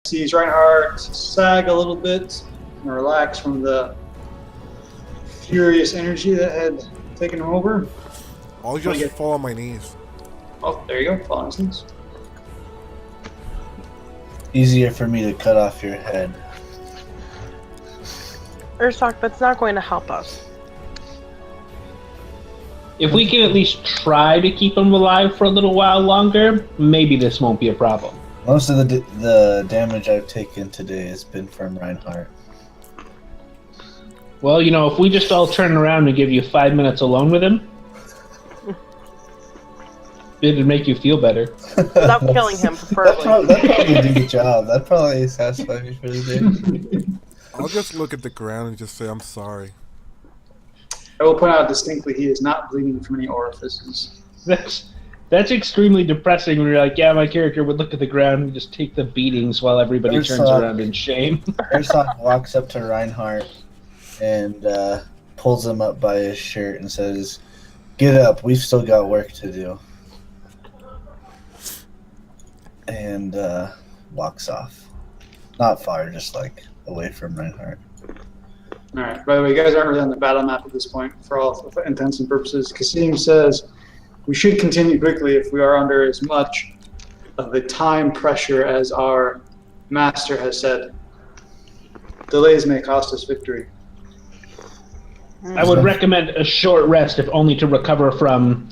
sees Reinhardt sag a little bit and relax from the furious energy that had taken him over. I'll just fall on my knees. Oh, there you go. Fall on his knees. Easier for me to cut off your head. Ursock, that's not going to help us. If we can at least try to keep him alive for a little while longer, maybe this won't be a problem. Most of the damage I've taken today has been from Reinhardt. Well, you know, if we just all turn around and give you 5 minutes alone with him, it'd make you feel better. Without killing him, preferably. That'd probably do the job. That'd probably satisfy me for the day. I'll just look at the ground and just say, I'm sorry. I will point out distinctly he is not bleeding from any orifices. That's extremely depressing when you're like, yeah, my character would look at the ground and just take the beatings while everybody turns around in shame. Ursock walks up to Reinhardt and pulls him up by his shirt and says, "Get up, we've still got work to do." And walks off. Not far, just like away from Reinhardt. Alright, by the way, you guys aren't really on the battle map at this point for all intents and purposes. Kasim says we should continue quickly if we are under as much of a time pressure as our master has said. Delays may cost us victory. I would recommend a short rest, if only to recover from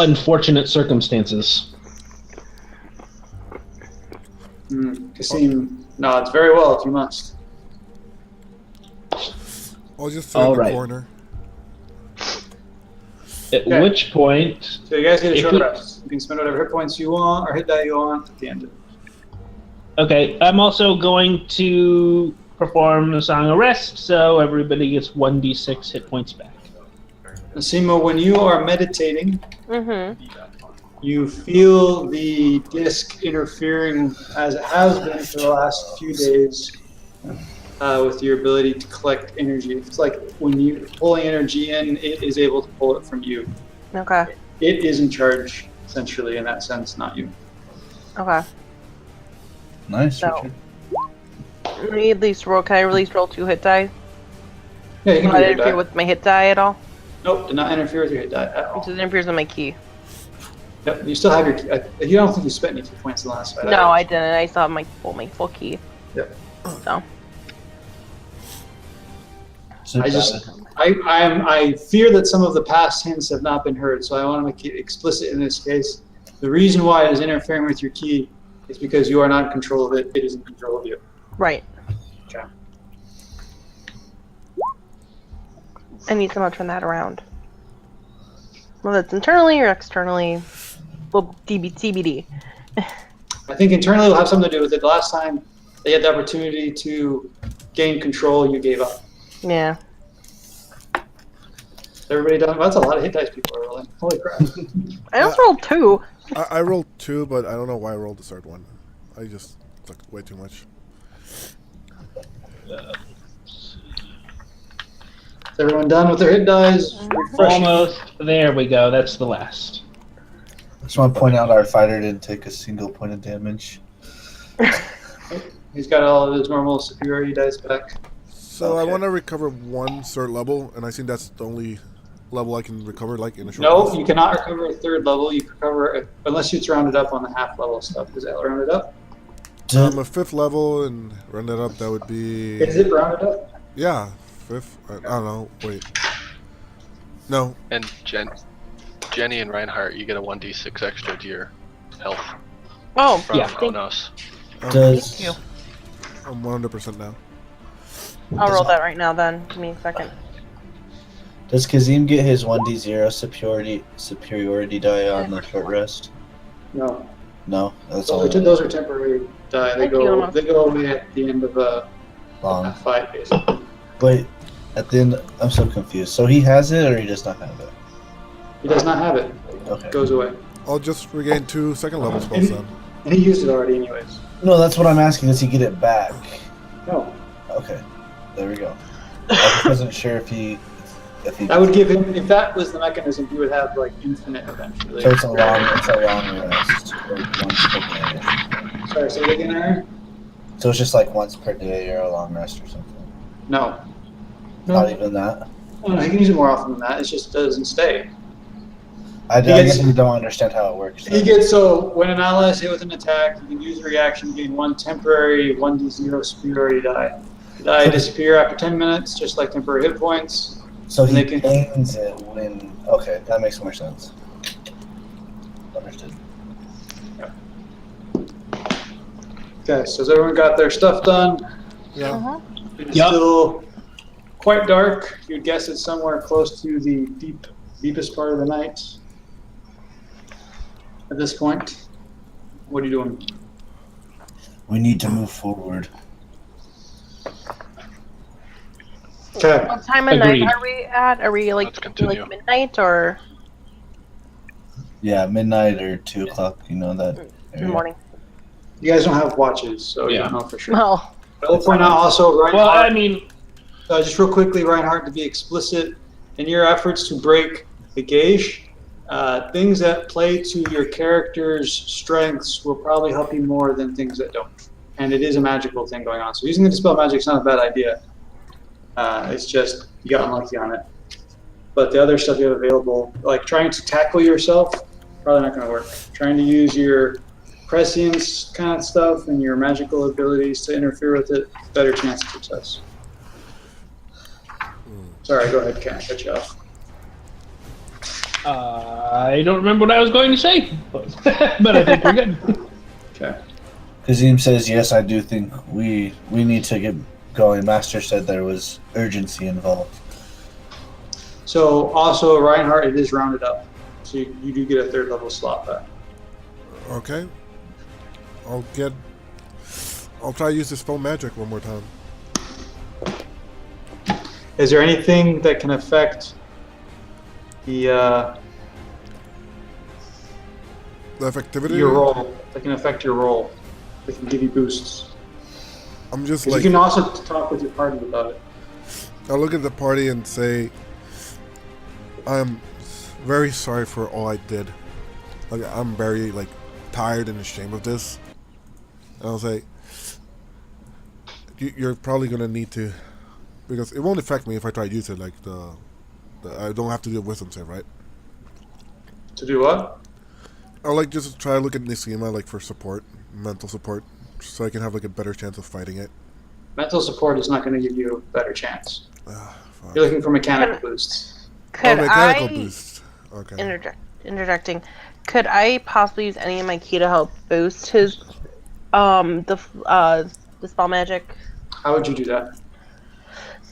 unfortunate circumstances. Kasim nods. Very well, if you must. I'll just sit in the corner. At which point... So you guys get a short rest. You can spend whatever hit points you want, or hit die you want at the end of it. Okay, I'm also going to perform the Song of Rest, so everybody gets 1d6 hit points back. Nasima, when you are meditating, you feel the disc interfering, as it has been for the last few days, with your ability to collect energy. It's like when you're pulling energy in, it is able to pull it from you. Okay. It is in charge, essentially, in that sense, not you. Okay. Nice. So, let me at least roll. Can I at least roll 2 hit die? Yeah, you can Will do that your die. interfere with my hit die at all? Nope, did not interfere with your hit die at all. It just interferes with my key. Yep, you still have your key. You don't think you spent any key points in the last fight. No, I didn't. I still have my full key. Yep. So. I fear that some of the past hints have not been heard, so I want to make it explicit in this case. The reason why it is interfering with your key is because you are not in control of it. It is in control of you. Right. Okay. I need someone to turn that around. Whether it's internally or externally, well, TBD. I think internally will have something to do with it. The last time they had the opportunity to gain control, you gave up. Yeah. Everybody done? Well, that's a lot of hit dice people are rolling. Holy crap. I just rolled 2. I rolled 2, but I don't know why I rolled the third one. I just took way too much. Is everyone done with their hit dice? Almost. There we go. That's the last. I just want to point out our fighter didn't take a single point of damage. He's got all of his normal superiority dice back. So I want to recover 1 third level, and I think that's the only level I can recover, like in a short No, rest. you cannot recover a 3rd level. You can recover unless it's rounded up on the half level stuff. Is that rounded up? A 5th level and round it up, that would be... Is it rounded up? Yeah, 5th. I don't know. Wait. No. And Jenny and Reinhardt, you get a 1d6 extra to your health Oh, from yeah. Thank Onos. Does you. I'm 100% now. I'll roll that right now then. Give me a second. Does Kazim get his 1d0 superiority die on the short rest? No. No, that's all. Those are temporary die. They Thank you, go Emma. they go away at the end of a Long. fight, basically. Wait, at the end, I'm so confused. So he has it, or he does not have it? He does not have it. Okay. It goes away. I'll just regain 2 second level spells then. And he used it already anyways. No, that's what I'm asking. Does he get it back? No. Okay, there we go. I wasn't sure if he. That would give him, if that was the mechanism, he would have like infinite eventually. So it's a long rest. Or one second. Sorry, say it again, Aaron? So it's just like once per day or a long rest or something. No. Not even that. No, he can use it more often than that. It just doesn't stay. I guess you don't understand how it works. He gets so when an ally is hit with an attack, you can use a reaction, gain 1 temporary 1d0 superiority die. The die disappear after 10 minutes, just like temporary hit points. So he gains it when. Okay, that makes more sense. Understood. Okay, so has everyone got their stuff done? Yeah. It's still quite dark. You'd guess it's somewhere close to the deepest part of the night. At this point, what are you doing? We need to move forward. Okay. What time of Agreed. night are we at? Are we Let's continue. midnight or Yeah, midnight or 2 o'clock. You know that. in area. the morning? You guys don't have watches, so you Yeah. don't know for sure. Well, I will point out also, Reinhardt, Well, I mean, just real quickly, Reinhardt, to be explicit, in your efforts to break the gauge, things that play to your character's strengths will probably help you more than things that don't. And it is a magical thing going on. So using the Dispel Magic is not a bad idea. It's just you got unlucky on it. But the other stuff you have available, like trying to tackle yourself, probably not going to work. Trying to use your prescience kind of stuff and your magical abilities to interfere with it, better chance of success. Sorry, go ahead, Ken. I cut you off. I don't remember what I was going to say, but I think we're good. Okay. Kazim says, yes, I do think we need to get going. Master said there was urgency involved. So also, Reinhardt, it is rounded up. So you do get a 3rd level slot back. Okay. I'll try to use Dispel Magic one more time. Is there anything that can affect the effectivity? your roll? That can affect your roll. That can give you boosts. I'm just 'Cause like, you can also talk with your party about it. I'll look at the party and say, I'm very sorry for all I did. Like, I'm very, like, tired and ashamed of this. And I'll say, you're probably going to need to, because it won't affect me if I try to use it, like, I don't have to do a wisdom save, right? To do what? I'll, like, just try to look at Nishima, like, for support, mental support, so I can have, like, a better chance of fighting it. Mental support is not going to give you a better chance. Fuck. You're looking for mechanical boosts. could mechanical I boost. Okay. interjecting? Could I possibly use any of my key to help boost his the spell magic? How would you do that?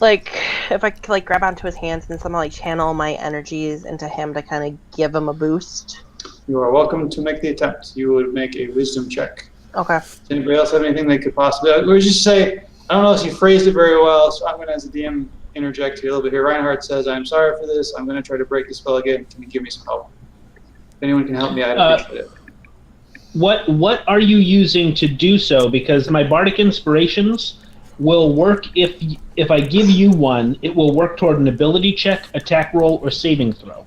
Like if I could, like, grab onto his hands and somehow, like, channel my energies into him to kind of give him a boost. You are welcome to make the attempt. You would make a wisdom check. Okay. Does anybody else have anything they could possibly... Or just say, I don't know if you phrased it very well, so I'm going to, as a DM, interject here a little bit here. Reinhardt says, I'm sorry for this. I'm going to try to break the spell again. Can you give me some help? If anyone can help me, I'd appreciate it. What are you using to do so? Because my bardic inspirations will work if I give you one. It will work toward an ability check, attack roll, or saving throw.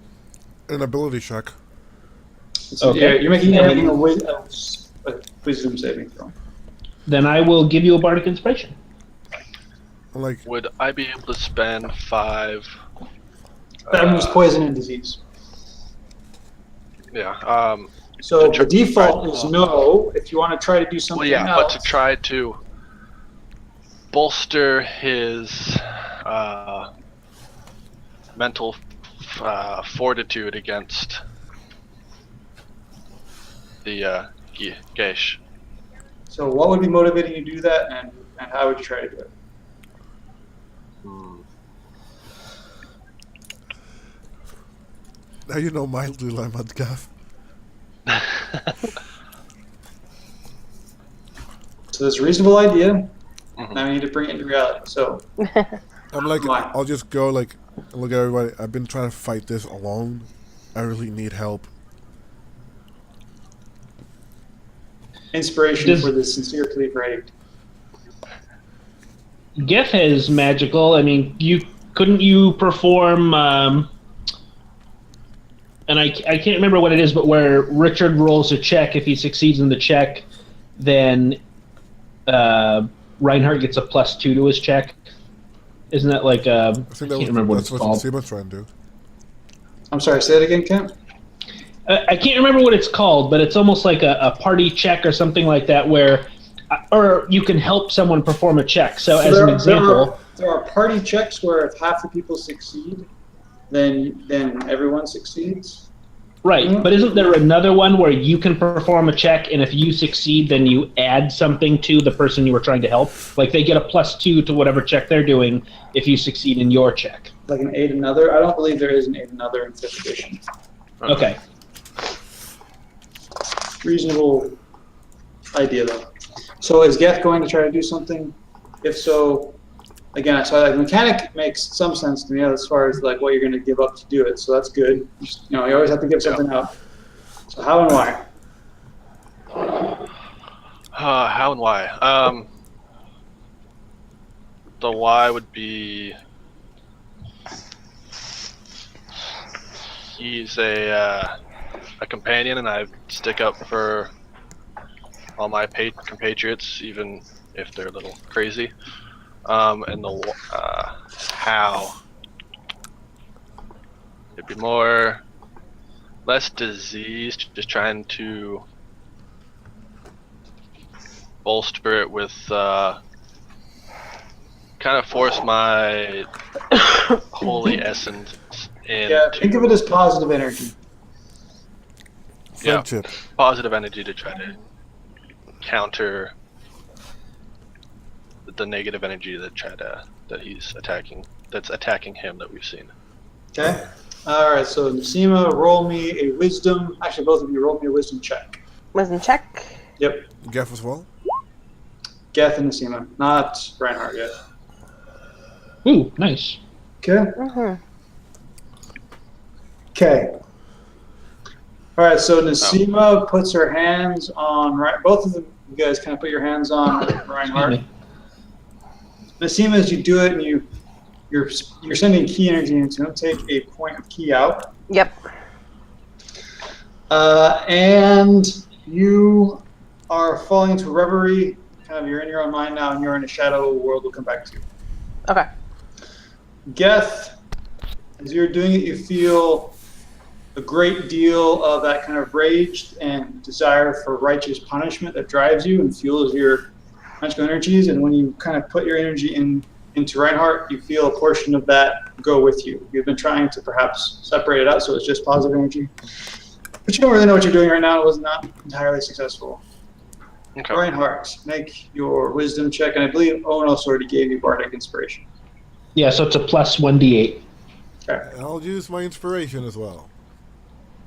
An ability check. So, Okay. yeah, you're making a wisdom saving throw. Then I will give you a bardic inspiration. I'm like, Would I be able to spend 5? That was poison and disease. Yeah. So to the default try- is no. If you want to try to do something Well, yeah, else, but to try to bolster his mental fortitude against the Geisha. So what would be motivating you to do that, and how would you try to do it? now you know mildly like Gav. So there's a reasonable idea. Now we need to bring it into reality. So I'm like, Why? I'll just go, like, and look at everybody. I've been trying to fight this alone. I really need help. inspiration for the sincere plea for aid. Geth is magical. I mean, couldn't you perform? And I can't remember what it is, but where Richard rolls a check. If he succeeds in the check, then Reinhardt gets a +2 to his check. Isn't that like I can't think remember what that's it's what called. Seaman's trying to do. I'm sorry, say it again, Kent? I can't remember what it's called, but it's almost like a party check or something like that, where, or you can help someone perform a check. So as an example, there are party checks where if half the people succeed, then everyone succeeds. right? But isn't there another one where you can perform a check, and if you succeed, then you add something to the person you were trying to help? Like they get a +2 to whatever check they're doing if you succeed in your check. Like an aid another? I don't believe there is an aid another in 5th edition. Okay. Reasonable idea, though. So is Geth going to try to do something? If so, again, so like mechanic makes some sense to me as far as like what you're going to give up to do it. So that's good. You always have to give something up. So how and why? How and why? The why would be he's a companion, and I stick up for all my compatriots, even if they're a little crazy. And the how it'd be less diseased, just trying to bolster it with kind of force my holy essence in. Yeah, think of it as positive energy. Friendship. Yeah, positive energy to try to counter the negative energy that he's attacking. That's attacking him that we've seen. Okay. All right. So Nasima, roll me a wisdom. Actually, both of you roll me a wisdom check. Wisdom check. Yep. Gaff as well? Geth and Nasima, not Reinhardt yet. Ooh, nice. Okay. Mm-hmm. Okay. All right. So Nasima puts her hands on both of them. You guys kind of put your hands on Reinhardt. Nasima, as you do it, and you're sending key energy into him. Take a point of key out. Yep. And you are falling into reverie. Kind of, you're in your own mind now, and you're in a shadow world. We'll come back to. Okay. Geth, as you're doing it, you feel a great deal of that kind of rage and desire for righteous punishment that drives you and fuels your magical energies. And when you kind of put your energy into Reinhardt, you feel a portion of that go with you. You've been trying to perhaps separate it out so it's just positive energy. But you don't really know what you're doing right now. It was not entirely successful. Okay. Reinhardt, make your wisdom check. And I believe Onos already gave you Bardic Inspiration. Yeah, so it's a +1d8. Okay. And I'll use my inspiration as well.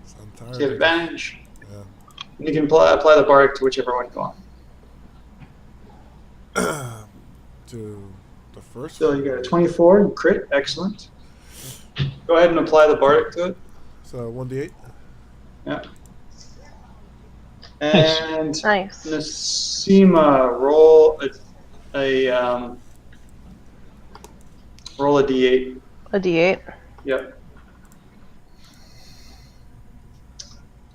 So I'm tired So you have of- advantage. Yeah. And you can apply the Bardic to whichever one you want. To the first So one. you got a 24, you crit, excellent. Go ahead and apply the Bardic to it. So 1d8. Yeah. And Nice. Nasima, roll roll a d8. A D8. Yep.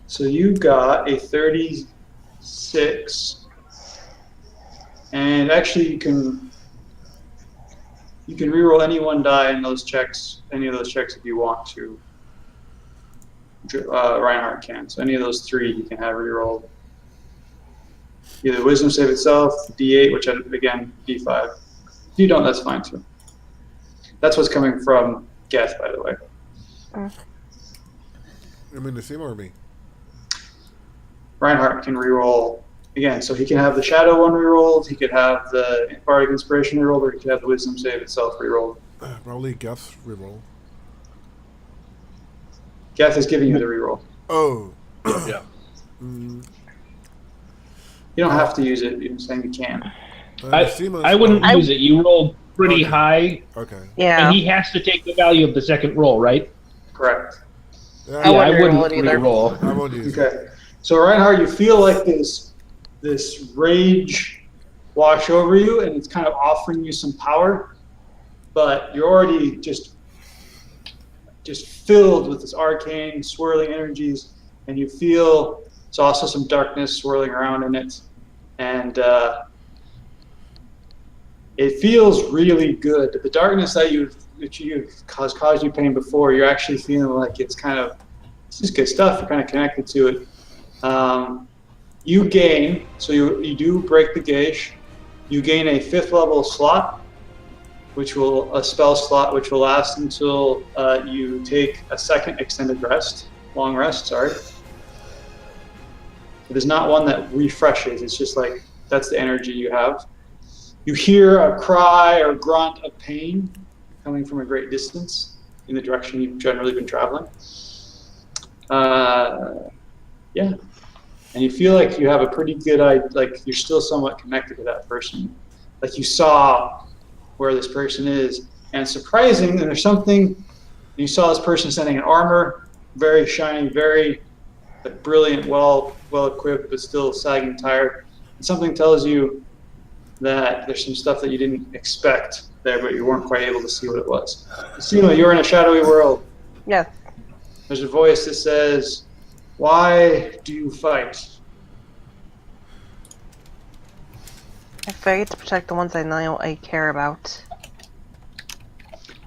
So you got a 36, and actually you can reroll any one die in those checks, any of those checks if you want to. Reinhardt can. So any of those three you can have rerolled. Either Wisdom save itself, D8, which again D5. If you don't, that's fine too. That's what's coming from Geth, by the way. I mean, Nasima or me? Reinhardt can reroll again, so he can have the Shadow one rerolled, he could have the Bardic Inspiration rerolled, or he could have the Wisdom save itself rerolled. Probably Gaff's reroll. Geth is giving you the reroll. Oh. Yeah. You don't have to use it. You're saying you can. I wouldn't use it. You rolled pretty high, Okay. Yeah. and he has to take the value of the second roll, right? Correct. Yeah, I wouldn't wouldn't reroll it either. reroll. I won't use it. Okay. So Reinhardt, you feel like this rage wash over you, and it's kind of offering you some power, but you're already just filled with this arcane, swirling energies, and you feel there's also some darkness swirling around in it, and it feels really good. The darkness that you've caused you pain before, you're actually feeling like it's just good stuff. You're kind of connected to it. You gain, so you do break the gauge. You gain a 5th level slot, a spell slot, which will last until you take a second extended rest, long rest. Sorry. It is not one that refreshes. It's just like that's the energy you have. You hear a cry or grunt of pain coming from a great distance in the direction you've generally been traveling. Yeah. And you feel like you have a pretty good idea, like you're still somewhat connected to that person. Like you saw where this person is. And surprising, there's something, you saw this person standing in armor, very shiny, very brilliant, well equipped, but still sagging, tired. And something tells you that there's some stuff that you didn't expect there, but you weren't quite able to see what it was. Seema, you're in a shadowy world. Yes. There's a voice that says, "Why do you fight?" I fight to protect the ones I know I care about.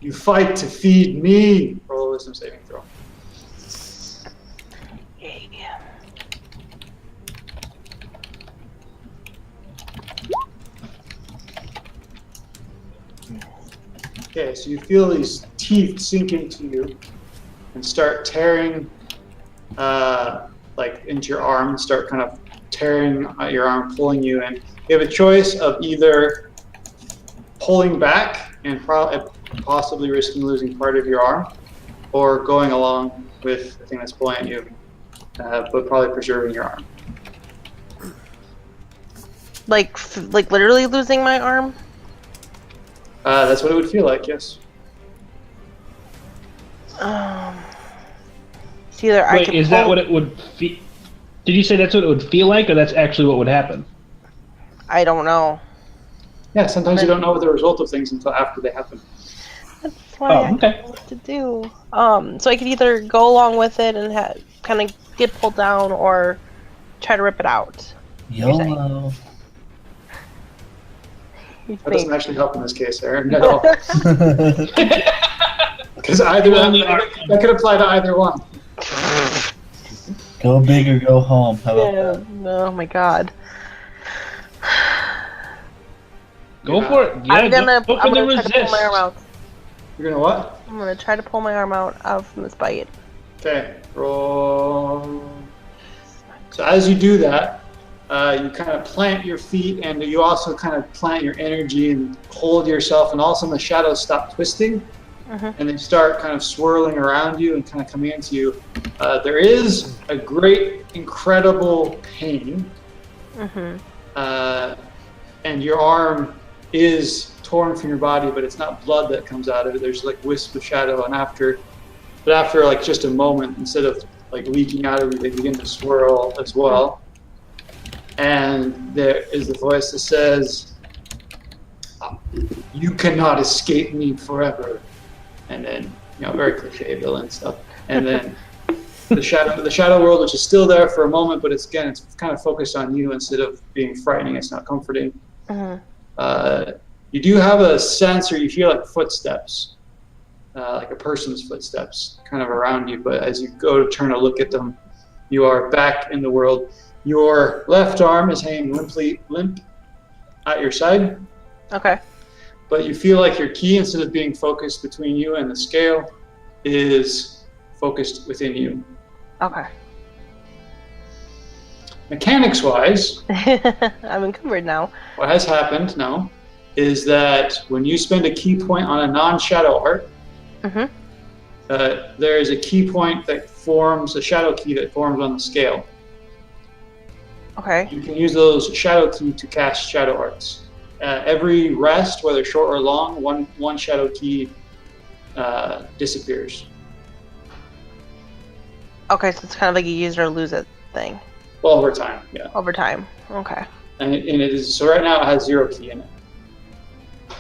You fight to feed me. Roll a wisdom saving throw. Yeah. Okay, so you feel these teeth sink into you and start tearing into your arm and start kind of tearing your arm, pulling you in. You have a choice of either pulling back and possibly risking losing part of your arm, or going along with the thing that's pulling at you, but probably preserving your arm. Like literally losing my arm? That's what it would feel like, yes. It's either I Wait, can is that what it would feel? Did you say that's what it would feel like, or that's actually what would happen? I don't know. Yeah, sometimes you don't know the result of things until after they happen. That's why I don't know what to do. So I could either go along with it and kind of get pulled down, or try to rip it out. YOLO. That doesn't actually help in this case, Aaron, at all. Because that could apply to either one. Go big or go home. How about that? No, oh my god. Go for it. Yeah, I'm gonna go for the try to pull my arm out. You're gonna what? I'm gonna try to pull my arm out from this bite. Okay, roll. So as you do that, you kind of plant your feet, and you also kind of plant your energy and hold yourself, and all of a sudden the shadows stop twisting, and they start kind of swirling around you and kind of coming into you. There is a great, incredible pain, and your arm is torn from your body, but it's not blood that comes out of it. There's like wisps of shadow, and after like just a moment, instead of like leaking out of you, they begin to swirl as well. And there is the voice that says, "You cannot escape me forever." And then, very cliche villain stuff. And then the shadow world, which is still there for a moment, but it's kind of focused on you instead of being frightening. It's not comforting. You do have a sense, or you hear like footsteps, like a person's footsteps, kind of around you. But as you go to turn to look at them, you are back in the world. Your left arm is hanging limp at your side. Okay. But you feel like your key, instead of being focused between you and the scale, is focused within you. Okay. Mechanics-wise, I'm encumbered now. what has happened now is that when you spend a key point on a non-shadow art, there is a key point that forms, a shadow key that forms on the scale. Okay. You can use those shadow key to cast shadow arts. Every rest, whether short or long, one shadow key disappears. Okay, so it's kind of like a use it or lose it thing. Well, over time, yeah. Over time. Okay. And it is, so right now it has 0 key in it.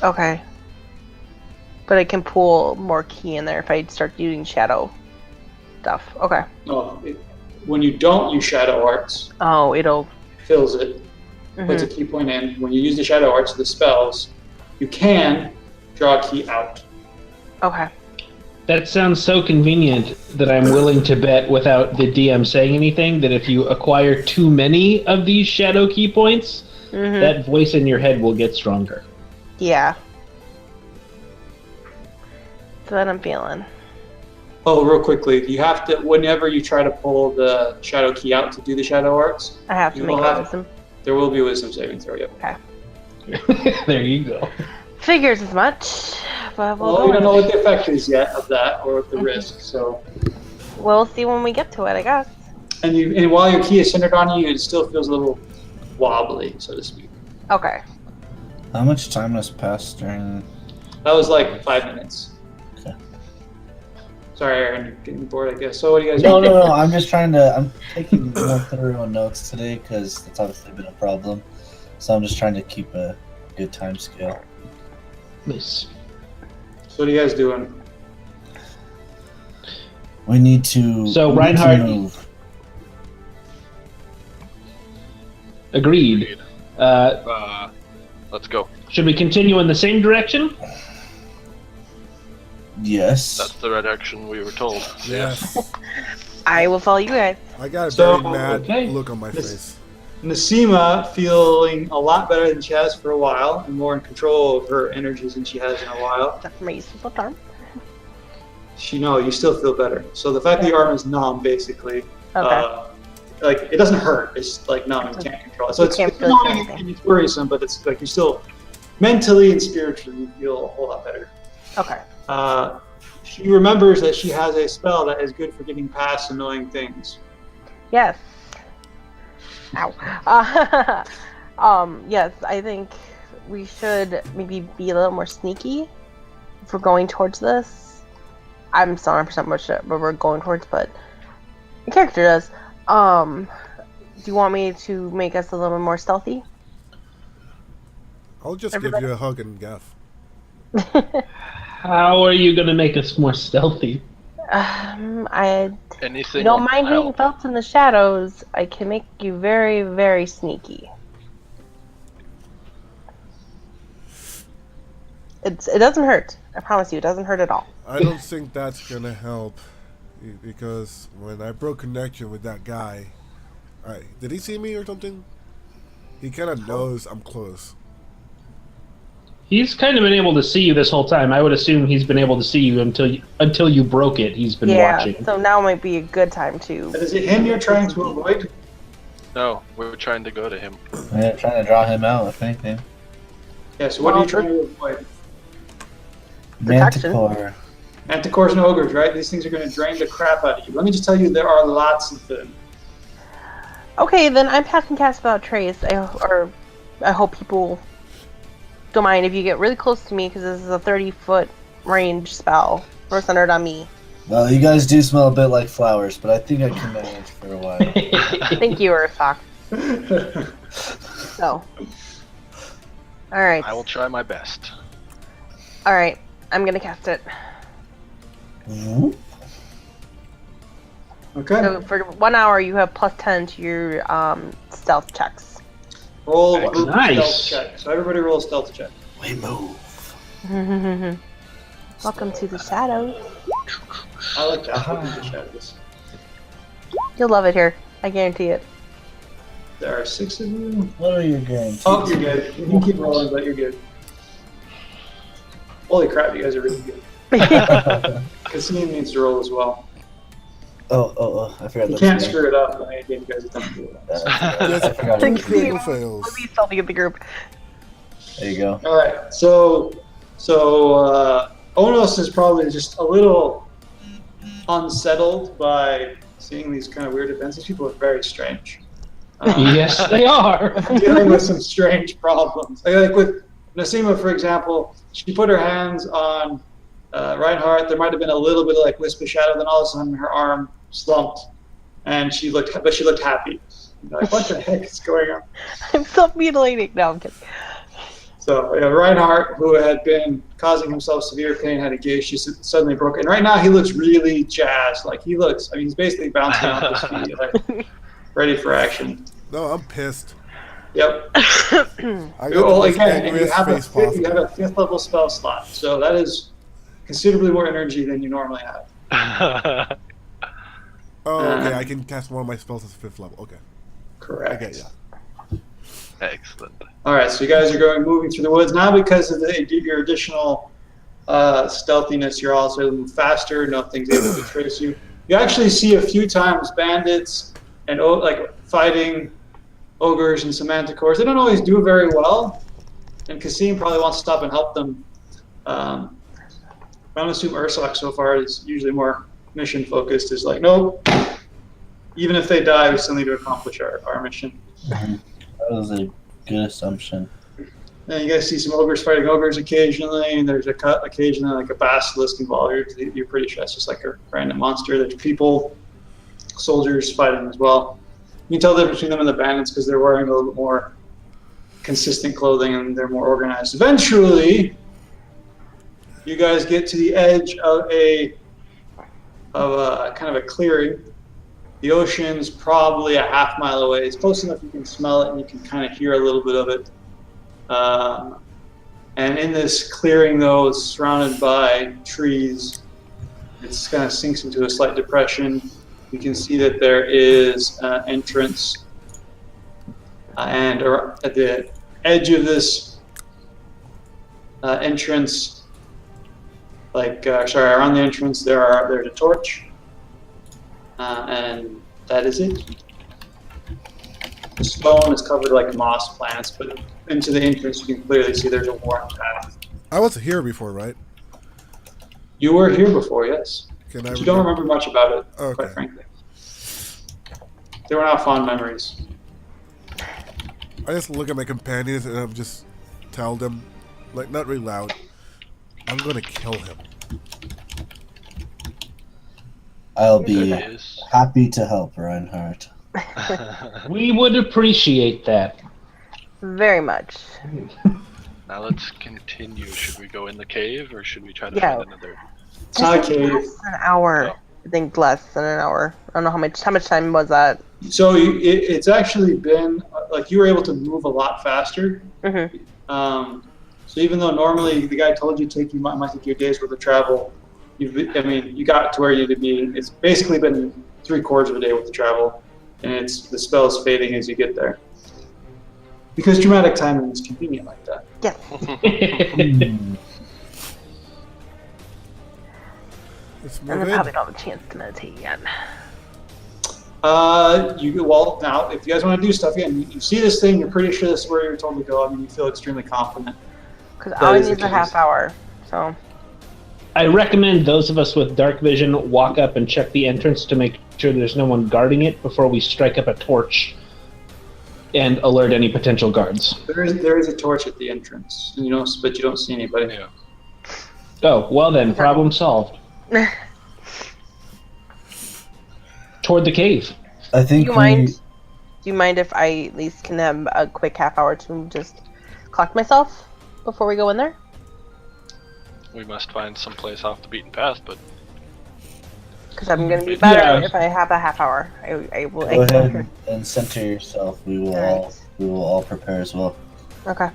Okay. But I can pull more key in there if I start using shadow stuff. Okay. No, when you don't use shadow arts, Oh, it'll fills it, puts a key point in. When you use the shadow arts, the spells, you can draw a key out. Okay. That sounds so convenient that I'm willing to bet, without the DM saying anything, that if you acquire too many of these shadow key points, that voice in your head will get stronger. Yeah. So that I'm feeling. Oh, real quickly, you have to, whenever you try to pull the shadow key out to do the shadow arts, I have to make a wisdom. there will be a wisdom saving throw, yep. Okay. There you go. Figures as much. But Well, we don't know what the effect is yet of that, or what the risk, so. We'll see when we get to it, I guess. And while your key is centered on you, it still feels a little wobbly, so to speak. Okay. How much time has passed during? That was like 5 minutes. Okay. Sorry, Aaron, you're getting bored, I guess. So what do you guys No. I'm just trying to. I'm taking more thorough notes today because it's obviously been a problem. So I'm just trying to keep a good time scale. Nice. So what are you guys doing? We need to. So, we need to Reinhardt- move. Agreed. Let's go. Should we continue in the same direction? Yes. That's the direction we were told. Yes. I will follow you guys. I got a So- very mad Okay. look on my This- face. Nasima feeling a lot better than she has for a while, and more in control of her energies than she has in a while. That's my useful term. You still feel better. So the fact that your arm is numb, basically, Okay. like it doesn't hurt. It's like numb. You can't control it. So You it's can't feel annoying anything. and it's worrisome, but it's like you still mentally and spiritually you feel a whole lot better. Okay. She remembers that she has a spell that is good for getting past annoying things. Yes. Ow. Yes, I think we should maybe be a little more sneaky if we're going towards this. I'm still not 100% what we're going towards, but the character does. Do you want me to make us a little more stealthy? I'll just Everybody- give you a hug and gaff. How are you going to make us more stealthy? I Anything. don't will mind being help. felt in the shadows. I can make you very, very sneaky. It doesn't hurt. I promise you, it doesn't hurt at all. I don't think that's gonna help, because when I broke connection with that guy, did he see me or something? He kind of knows I'm close. He's kind of been able to see you this whole time. I would assume he's been able to see you until you broke it. He's been watching. So now might be a good time to. But is it him you're trying to avoid? No, we were trying to go to him. Yeah, trying to draw him out, if anything. Yeah, so what are you trying to avoid? Protection. Manticore. Manticores and ogres, right? These things are going to drain the crap out of you. Let me just tell you, there are lots of them. Okay, then I'm passing cast without trace. I hope people don't mind if you get really close to me because this is a 30-foot range spell. We're centered on me. Well, you guys do smell a bit like flowers, but I think I can manage for a while. Thank you, Earthhawk. So. Alright. I will try my best. Alright. I'm gonna cast it. Okay. So for 1 hour, you have plus 10 to your stealth checks. Roll a Nice. group Nice. stealth check. So everybody roll a stealth check. We move. Welcome to the shadows. I like that. Welcome to the shadows. You'll love it here. I guarantee it. There are 6 of you. What are your guarantees? Oh, you're good. You can keep rolling, but you're good. Holy crap, you guys are really good. Cassini needs to roll as well. Oh, I forgot You that's can't me. screw it up. I mean, again, you guys have done good. Yes, I forgot Thank it. you. critical fails. Let me stealthy of the group. There you go. All right, so Onos is probably just a little unsettled by seeing these kind of weird events. These people are very strange. Yes, they are. Dealing with some strange problems. Like with Nasima, for example, she put her hands on Reinhardt. There might have been a little bit of like wisp of shadow. Then all of a sudden, her arm slumped, and she looked happy. Like, what the heck is going on? I'm self-mutilating. No, I'm kidding. So Reinhardt, who had been causing himself severe pain, had a gaze. She suddenly broke. And right now, he looks really jazzed. Like he looks. I mean, he's basically bouncing off his feet, like, ready for action. No, I'm pissed. Yep. I got the Well, most again, and you angriest have, face you have possible. a 5th level spell slot, so that is considerably more energy than you normally have. Oh, okay. I can cast one of my spells at 5th level. Okay. Correct. Okay, yeah. Excellent. All right, so you guys are moving through the woods now because of your additional stealthiness. You're also able to move faster. Nothing's able to trace you. You actually see a few times bandits and like fighting ogres and some manticores. They don't always do very well, and Kasim probably wants to stop and help them. I'm gonna assume Ursak so far is usually more mission focused. Is like, nope. Even if they die, we still need to accomplish our mission. That was a good assumption. And you guys see some ogres fighting ogres occasionally, and there's occasionally like a basilisk involved. You're pretty sure it's just like a random monster. There's people, soldiers fighting as well. You can tell the difference between them and the bandits because they're wearing a little bit more consistent clothing and they're more organized. Eventually, you guys get to the edge of a kind of a clearing. The ocean's probably a half-mile away. It's close enough you can smell it and you can kind of hear a little bit of it. And in this clearing, though, it's surrounded by trees. It kind of sinks into a slight depression. You can see that there is an entrance. And at the edge of this entrance, around the entrance, there's a torch. And that is it. The stone is covered like moss plants, but into the entrance you can clearly see there's a worn path. I was here before, right? You were here before, yes. But you don't remember much about it, Okay. quite frankly. They were not fond memories. I just look at my companions and I'm just tell them, like, not really loud, I'm gonna kill him. I'll be That is. happy to help, Reinhardt. We would appreciate that. Very much. Now let's continue. Should we go in the cave or should we try to Yeah. find another? It's not a cave. Less than an hour. Oh. I think less than an hour. I don't know how much time was that. So it's actually been, like, you were able to move a lot faster. Mm-hmm. So even though normally the guy told you might take you a day's worth of travel, you got to where you need to be. It's basically been 3/4 of a day worth of travel, and the spell is fading as you get there. Because dramatic timing is convenient like that. Yes. Let's And move I in. probably don't have a chance to meditate yet. Now if you guys want to do stuff again, you see this thing, you're pretty sure this is where you're told to go. I mean, you feel extremely confident. Because That all I is need the is a half case. hour. So I recommend those of us with dark vision walk up and check the entrance to make sure there's no one guarding it before we strike up a torch and alert any potential guards. There is a torch at the entrance, and but you don't see anybody. Yeah. Oh, well then, problem solved. Toward the cave. I think Do you mind if I at least can have a quick half hour to just collect myself before we go in there? We must find some place off the beaten path, but Because I'm going to be better Yeah. if I have a half hour. I will. Go ahead and center yourself. We will Alright. all prepare as well. Okay.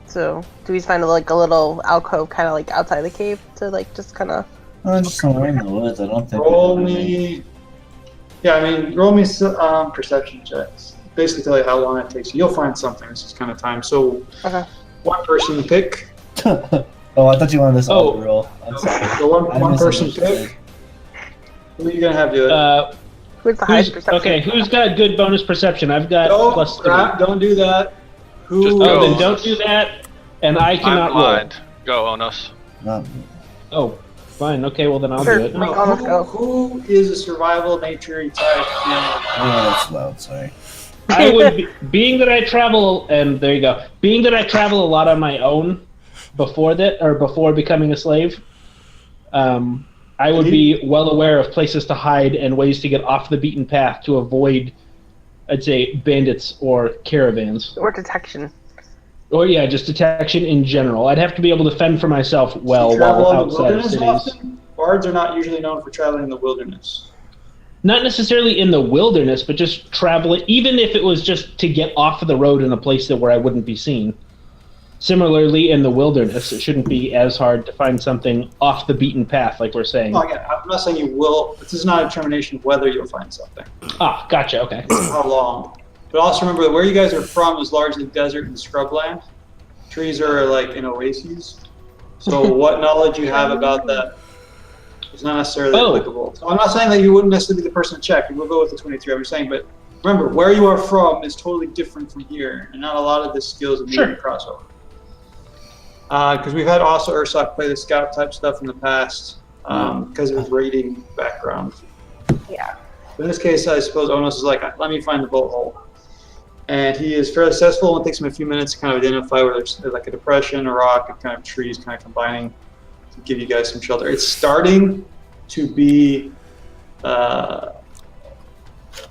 So, do we find a little alcove kind of like outside the cave to just kind of... Just somewhere in the woods. I don't think. Roll me perception checks. Basically tell you how long it takes you. You'll find something. This is kind of time. So, Okay. one person pick. Oh, I thought you wanted this Oh. all roll. I'm sorry. So I one person misunderstood. pick. Who are you gonna have do it? Who's the highest perception? Who's got good bonus perception? I've got +3. Don't do that. Who? Just Oh, go. then don't do that, and I I'm cannot roll. blind. Go, Onos. Not me. Oh, fine. Okay, well then I'll Sure. do it. Make Onos go. Who is a survival nature type? Oh, that's loud. Sorry. I would, being that I travel, and there you go. Being that I travel a lot on my own before becoming a slave, I would be well aware of places to hide and ways to get off the beaten path to avoid, I'd say, bandits or caravans. Or detection. Or yeah, just detection in general. I'd have to be able to fend for myself well You travel while in the outside of wilderness cities. often? Bards are not usually known for traveling in the wilderness. not necessarily in the wilderness, but just traveling, even if it was just to get off of the road in a place that where I wouldn't be seen. Similarly, in the wilderness, it shouldn't be as hard to find something off the beaten path, like we're saying. Well, again, I'm not saying you will. This is not a determination of whether you'll find something. Ah, gotcha. Okay. How long? But also remember that where you guys are from is largely desert and scrubland. Trees are like in oases. So what knowledge you have about that is not necessarily applicable. So I'm not saying that you wouldn't necessarily be the person to check. We'll go with the 23. I'm just saying, but remember, where you are from is totally different from here, and not a lot of the skills immediately crossover. Because we've had also Ursak play the scout type stuff in the past because of his raiding background. Yeah. In this case, I suppose Onos is like, let me find the bolt hole. And he is fairly successful. It takes him a few minutes to kind of identify where there's like a depression, a rock, and kind of trees kind of combining to give you guys some shelter. It's starting to be a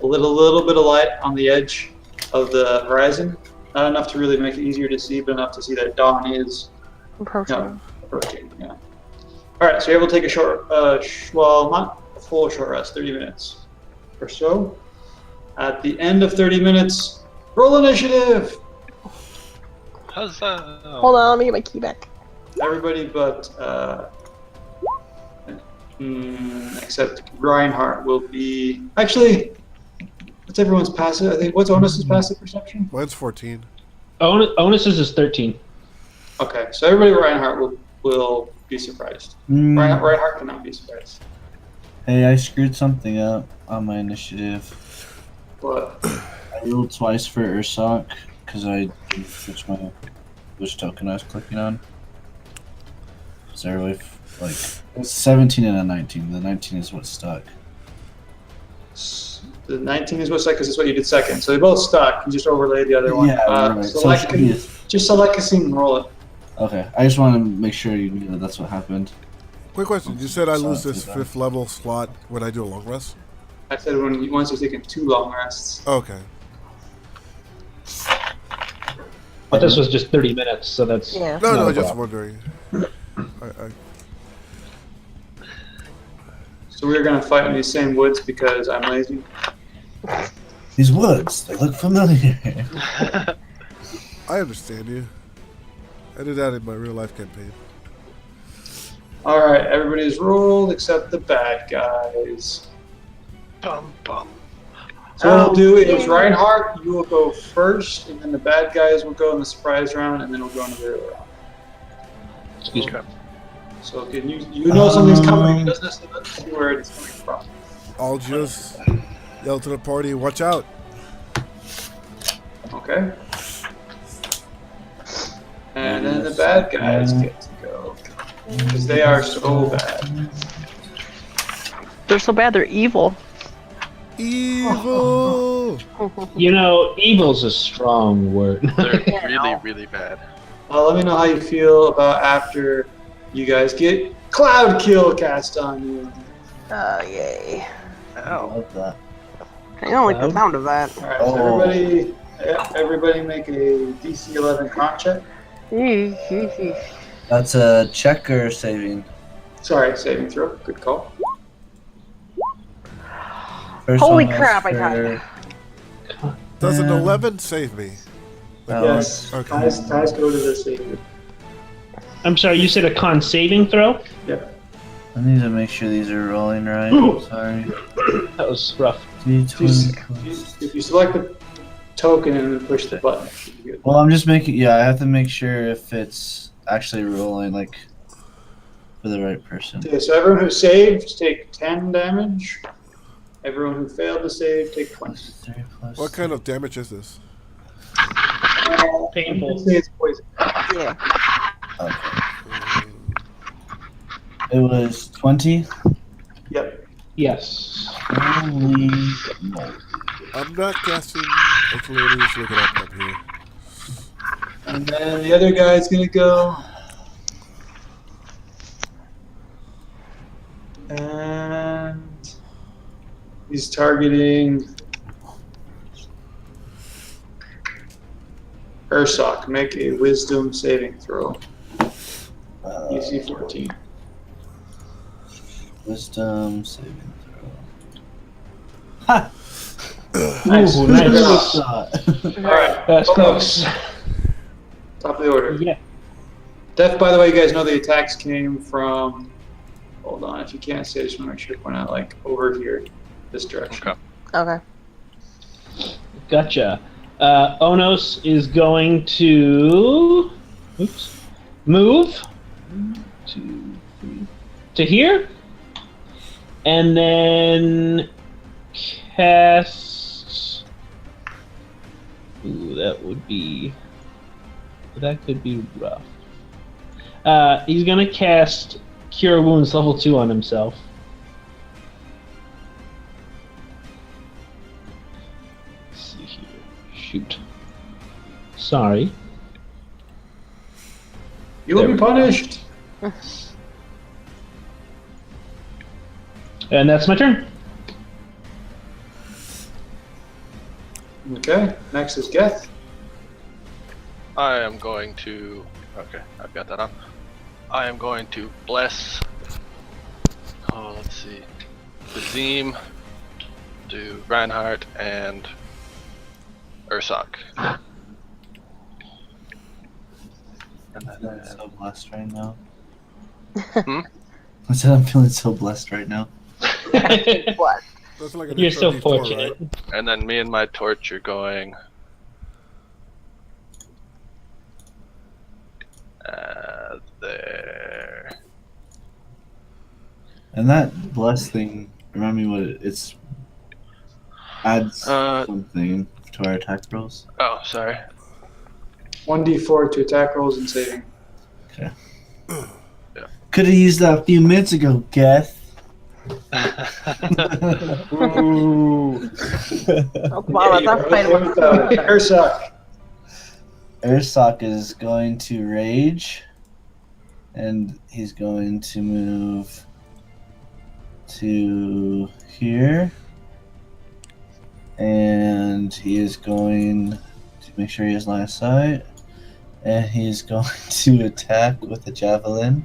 little bit of light on the edge of the horizon. Not enough to really make it easier to see, but enough to see that dawn is approaching. Yeah. All right, so you're able to take a short, well, not a full short rest, 30 minutes or so. At the end of 30 minutes, roll initiative. How's that? Hold on, let me get my key back. Everybody but except Reinhardt will be. Actually, what's everyone's passive? I think what's Onus's passive perception? Mine's 14. Onus's is 13. Okay, so everybody but Reinhardt will be surprised. Reinhardt cannot be surprised. Hey, I screwed something up on my initiative. What? I rolled twice for Ursak because I didn't switch which token I was clicking on. So really, like, it was 17 and a 19. The 19 is what stuck. The 19 is what's stuck because it's what you did second. So they both stuck. You just overlaid the other one. Yeah, right. Just select a scene and roll it. Okay, I just wanted to make sure you knew that that's what happened. Quick question. You said I lose this 5th level slot when I do a long rest? I said once you've taken 2 long rests. Okay. But this was just 30 minutes, so that's... Yeah. No, just wondering. So we're going to fight in these same woods because I'm lazy. These woods, they look familiar. I understand you. I did that in my real life campaign. All right, everybody's rolled except the bad guys. Bum bum. So what we'll do is Reinhardt, you will go first, and then the bad guys will go in the surprise round, and then we'll go into the real round. Excuse me. So can you know something's coming, it doesn't necessarily see where it's coming from. I'll just yell to the party, watch out. Okay. And then the bad guys get to go. Because they are so bad. They're so bad, they're evil. Evil! You know, evil's a strong word. They're really, really bad. Let me know how you feel about after you guys get Cloud Kill cast on you. Yay. I love that. I don't like the sound of that. Alright, so everybody make a DC 11 con check. That's a check or saving? Sorry, saving throw. Good call. First Holy one was crap, I for- got it. Does an 11 save me? Yes. Okay. Ties go to the save. I'm sorry, you said a con saving throw? Yep. I need to make sure these are rolling right. Sorry. That was rough. If you select the token and then push the button, it should be good. Well, I'm just making. Yeah, I have to make sure if it's actually rolling like for the right person. Okay, so everyone who saved take 10 damage. Everyone who failed to save take 20. 3 plus. What kind of damage is this? Painful. Let's say it's poison. Yeah. Okay. It was 20. Yep. Yes. Holy moly. I'm not guessing. Actually, let me just look it up here. And then the other guy's gonna go. And he's targeting Ursak. Make a wisdom saving throw. DC 14. Wisdom saving throw. Nice. Ooh, Good nice. job. All right. That's close. Top of the order. Yeah. Def, by the way, you guys know the attacks came from. Hold on, if you can't see, I just want to make sure to point out, like, over here, this direction. Okay. Okay. Gotcha. Onos is going to move 1, 2, 3, to here, and then cast. Ooh, that could be rough. He's gonna cast Cure Wounds level 2 on himself. Shoot. Sorry. You will There be we go. punished. And that's my turn. Okay, next is Geth. I am going to. Okay, I've got that on. I am going to bless. Oh, let's see. Bazim, do Reinhardt, and Ursak. And I'm feeling then, so blessed right now. Hmm? I said I'm feeling so blessed right now. What? That's like an You're extra so D4, fortunate. right? and then me and my torch are going. There. And that blessed thing, remind me what it's adds something to our attack rolls. Oh, sorry. 1d4 to attack rolls and saving. Could have used that a few minutes ago, Geth. Ooh. Oh, come on, let's not fight amongst each other. Ursak. Ursak is going to rage, and he's going to move to here, and he is going to make sure he has line of sight, and he's going to attack with a javelin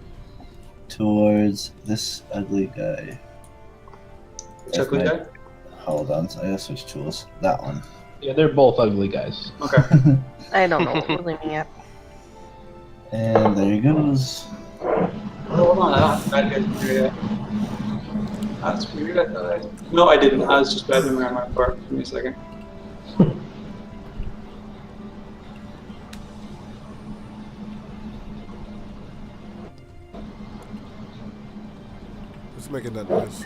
towards this ugly guy. Check with that. Hold on, so I gotta switch tools. That one. Yeah, they're both ugly guys. Okay. I don't know what we're leaving at. And there he goes. Hold on, I don't have bad guys here yet. That's weird. I thought No, I didn't. I was just bad memory on my part. Give me a second. It's making that noise.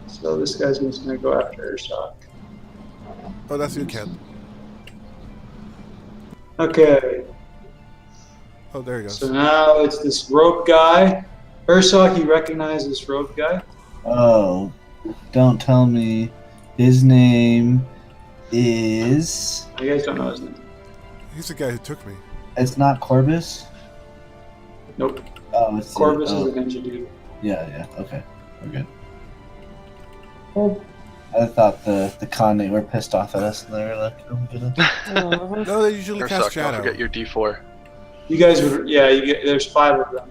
So this guy's just gonna go after Ursak. Oh, that's you, Ken. Okay. Oh, there you go. So now it's this rope guy. Ursak, you recognize this rope guy? Oh, don't tell me his name is. You guys don't know his name. He's the guy who took me. It's not Corbus? Nope. Oh, it's Corvus oh, is a ninja dude. yeah, okay. We're good. I thought the Kanye were pissed off at us and they were like, I'm gonna. No, they usually Ursak, cast don't shadow. forget your D4. You guys would, yeah. There's 5 of them,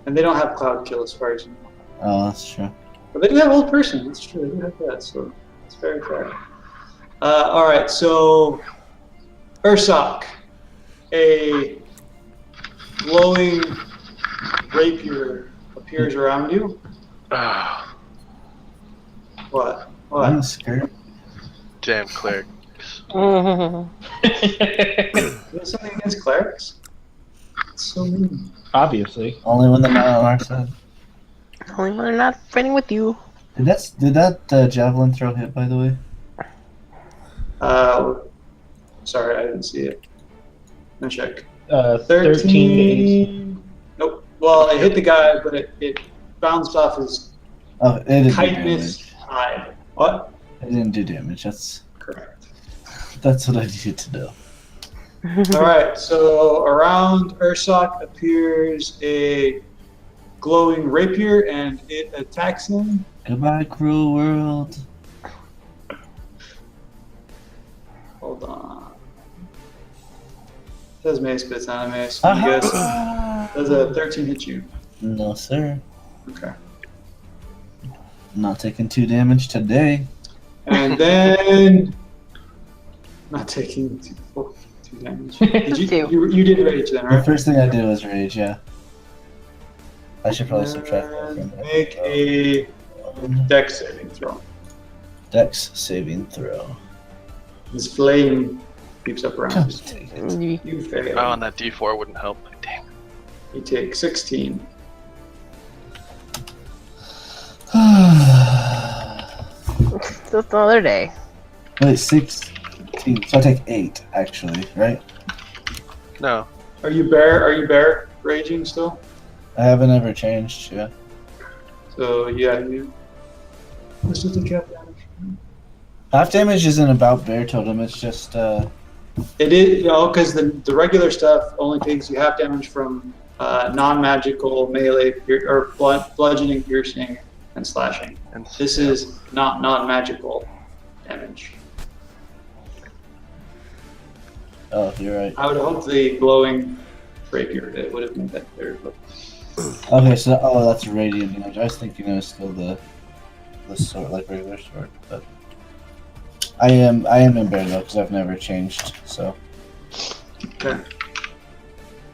and they don't have cloud kill as far as you know. Oh, that's true. But they do have old person. That's true. They do have that, so it's very fair. All right, so Ursak, a glowing rapier appears around you. Ah, What? I'm What? scared. damn clerics. You have something against clerics? It's so mean. Obviously. Only when they're not on our side. Only when they're not fighting with you. Did that javelin throw hit, by the way? Sorry, I didn't see it. Let me check. 13 to 18. Nope. Well, it hit the guy, but it bounced off his Oh, it didn't do chitinous damage. hide. What? It didn't do damage. That's Correct. what I needed to know. All right, so around Ursak appears a glowing rapier, and it attacks him. Goodbye, cruel world. Hold on. It says mace, but it's not a mace. I guess. Does a 13 hit you? No, sir. Okay. Not taking 2 damage today. And then not taking 2 damage. Did Two. you did rage then, The right? first thing I did was rage, yeah. I should probably subtract that And from make a dex saving throw. Dex saving throw. This flame keeps up around God you. dang it. You fail. Oh, and that D4 wouldn't help. Damn. You take 16. Just another day. Wait, 16. So I take 8, actually, right? No. Are you bear raging still? I haven't ever changed, yeah. So yeah, you. Let's just take half damage. Half damage isn't about bear totem, it's just, It is, because the regular stuff only takes you half damage from non-magical melee or bludgeoning, piercing, and slashing. And This is not non-magical damage. oh, you're right. I would hope the glowing rapier it would have made that clear. But Okay, so, oh, that's radiant damage. I was thinking it was still the sword, like regular sword, but... I am in bear though, because I've never changed, so... okay.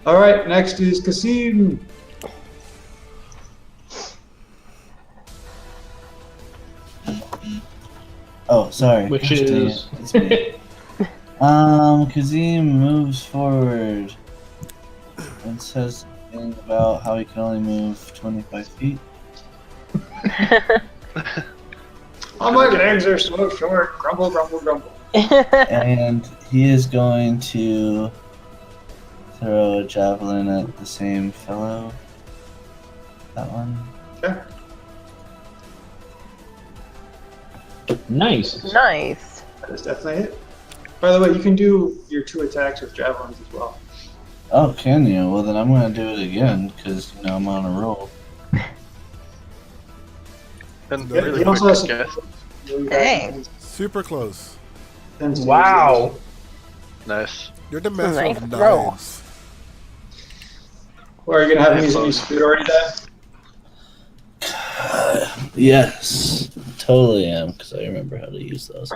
All right, next is Kasim. Oh, sorry. Which Gosh, dang is- it. It's me. Kazim moves forward and says something about how he can only move 25 feet. Oh, my legs are so short. Grumble, grumble, grumble. And he is going to throw a javelin at the same fellow. That one. Okay. Nice. Nice. That is definitely it. By the way, you can do your 2 attacks with javelins as well. Oh, can you? Well, then I'm going to do it again, because, you know, I'm on a roll. And Yeah, really he also quick, has guess. Dang. Super close. Wow. Nice. You're the That's a master nice of throw. knives. Or are you gonna have him Nice use any close. speed already die? Yes, totally am, because I remember how to use those.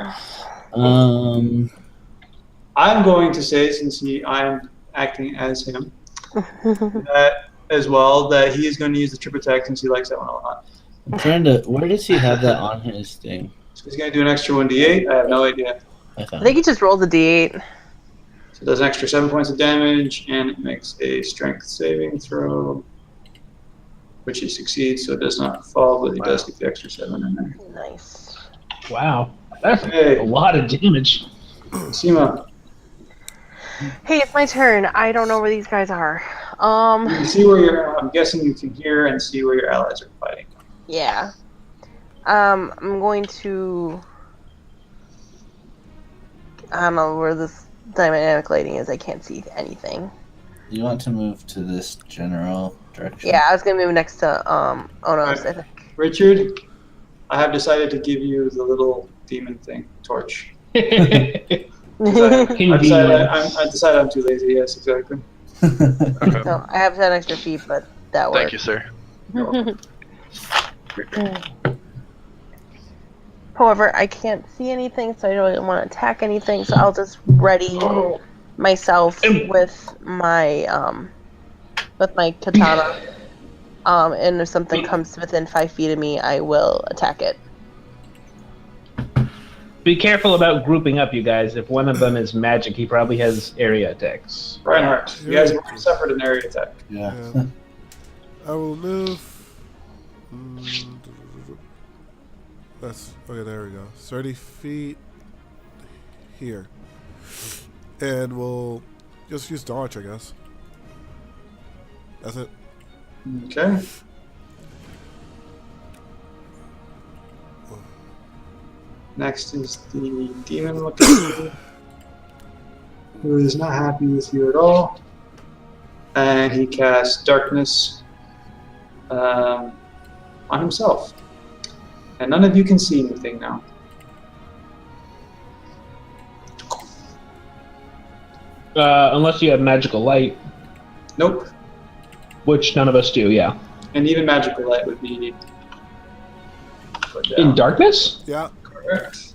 I'm going to say, since I'm acting as him, that as well, that he is going to use the trip attack since he likes that one a lot. I'm trying to. Where does he have that on his thing? So he's going to do an extra 1d8. I have no idea. I I found think it. he just rolled a d8. So it does an extra 7 points of damage, and it makes a strength saving throw, which he succeeds, so it does not fall, but he does get the extra 7 in there. Nice. Wow. That's Hey. a lot of damage. Sima, Hey, it's my turn. I don't know where these guys are. you can see where I'm guessing you can hear and see where your allies are fighting. Yeah. I'm going to. I don't know where this dynamic lighting is. I can't see anything. You want to move to this general direction? Yeah, I was gonna move next to Onos, I think. Richard, I have decided to give you the little demon thing, torch. Convenient. I decided I'm too lazy, yes, exactly. Okay. So I have 10 extra feet, but that Thank works. you, sir. However, I can't see anything, so I don't really want to attack anything. So I'll just ready myself with my katana. And if something comes within 5 feet of me, I will attack it. Be careful about grouping up, you guys. If one of them is magic, he probably has area attacks. Reinhardt, you guys suffered an area attack. Yeah. Yeah. I will move. That's okay. There we go. 30 feet here, and we'll just use dodge, I guess. That's it. Okay. Next is the demon looking who is not happy with you at all. And he casts darkness on himself. And none of you can see anything now. Unless you have magical light, Nope. which none of us do, yeah. And even magical light would be put down. In darkness? Yeah. Correct.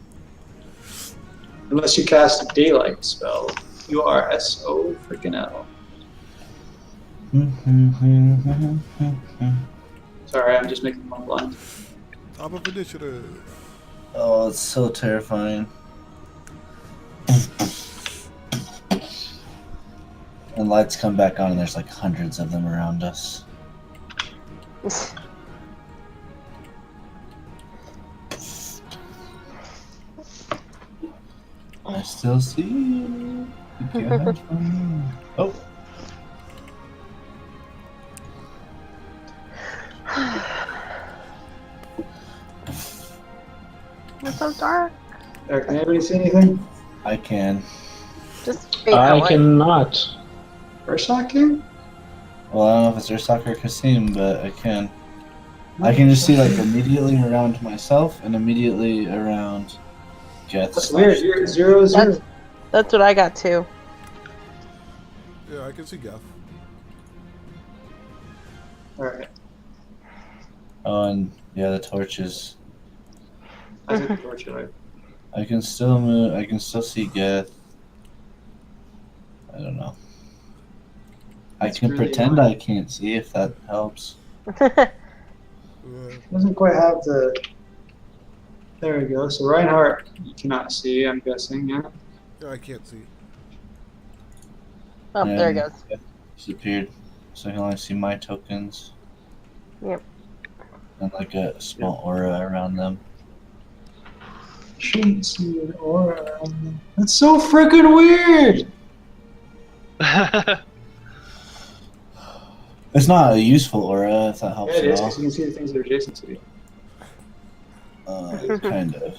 Unless you cast a daylight spell, you are SO freaking L. Sorry, I'm just making one blind. Top of initiative. Oh, it's so terrifying. And lights come back on, and there's like hundreds of them around us. I still see you. You can't hide from me. Oh. It's so dark. Can anybody see anything? I can. Just fade I out. cannot. Ursak here? Well, I don't know if it's Ursak or Kasim, but I can. I can just see like immediately around myself and immediately around Geth. That's weird. You're 0-0. That's what I got too. Yeah, I can see Gaff. Alright. Oh, and yeah, the torches. I took the torch away. I can still move. I can still see Geth. I don't know. That's I can really pretend annoying. I can't see if that helps. Yeah. Doesn't quite have the. There we go. So Reinhardt, you cannot see, I'm guessing, yeah? Yeah, I can't see. Oh, there it And goes. Geth disappeared, so I can only see my tokens. Yep. And like a small aura around them. Shouldn't see an aura around them. That's so freaking weird! It's not a useful aura, if that helps Yeah, it at is, all. because you can see the things that are adjacent to you. Kind of.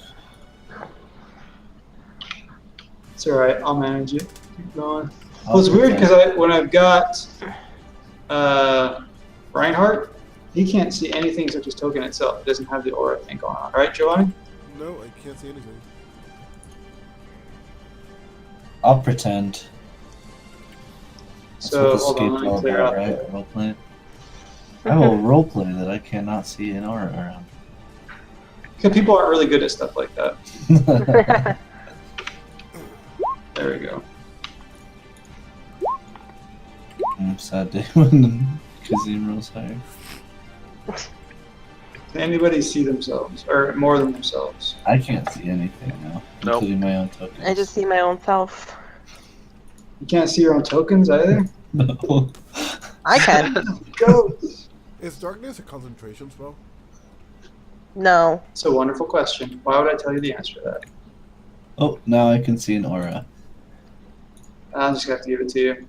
It's alright, I'll manage it. Keep going. I'll Well, it's weird pretend. because when I've got Reinhardt, he can't see anything except his token itself. It doesn't have the aura thing going on, right, Giovanni? No, I can't see anything. I'll pretend. That's So what this hold on, game's let all me clear about, out. right? Roleplay. I will roleplay that I cannot see an aura around. Because people aren't really good at stuff like that. There we go. Sad day when Kazim rolls higher. Can anybody see themselves, or more than themselves? I can't see anything now, Nope. including my own tokens. I just see my own self. You can't see your own tokens either? No. I can. Go! Is darkness a concentration spell? No. It's a wonderful question. Why would I tell you the answer to that? Oh, now I can see an aura. I'm just gonna have to give it to you.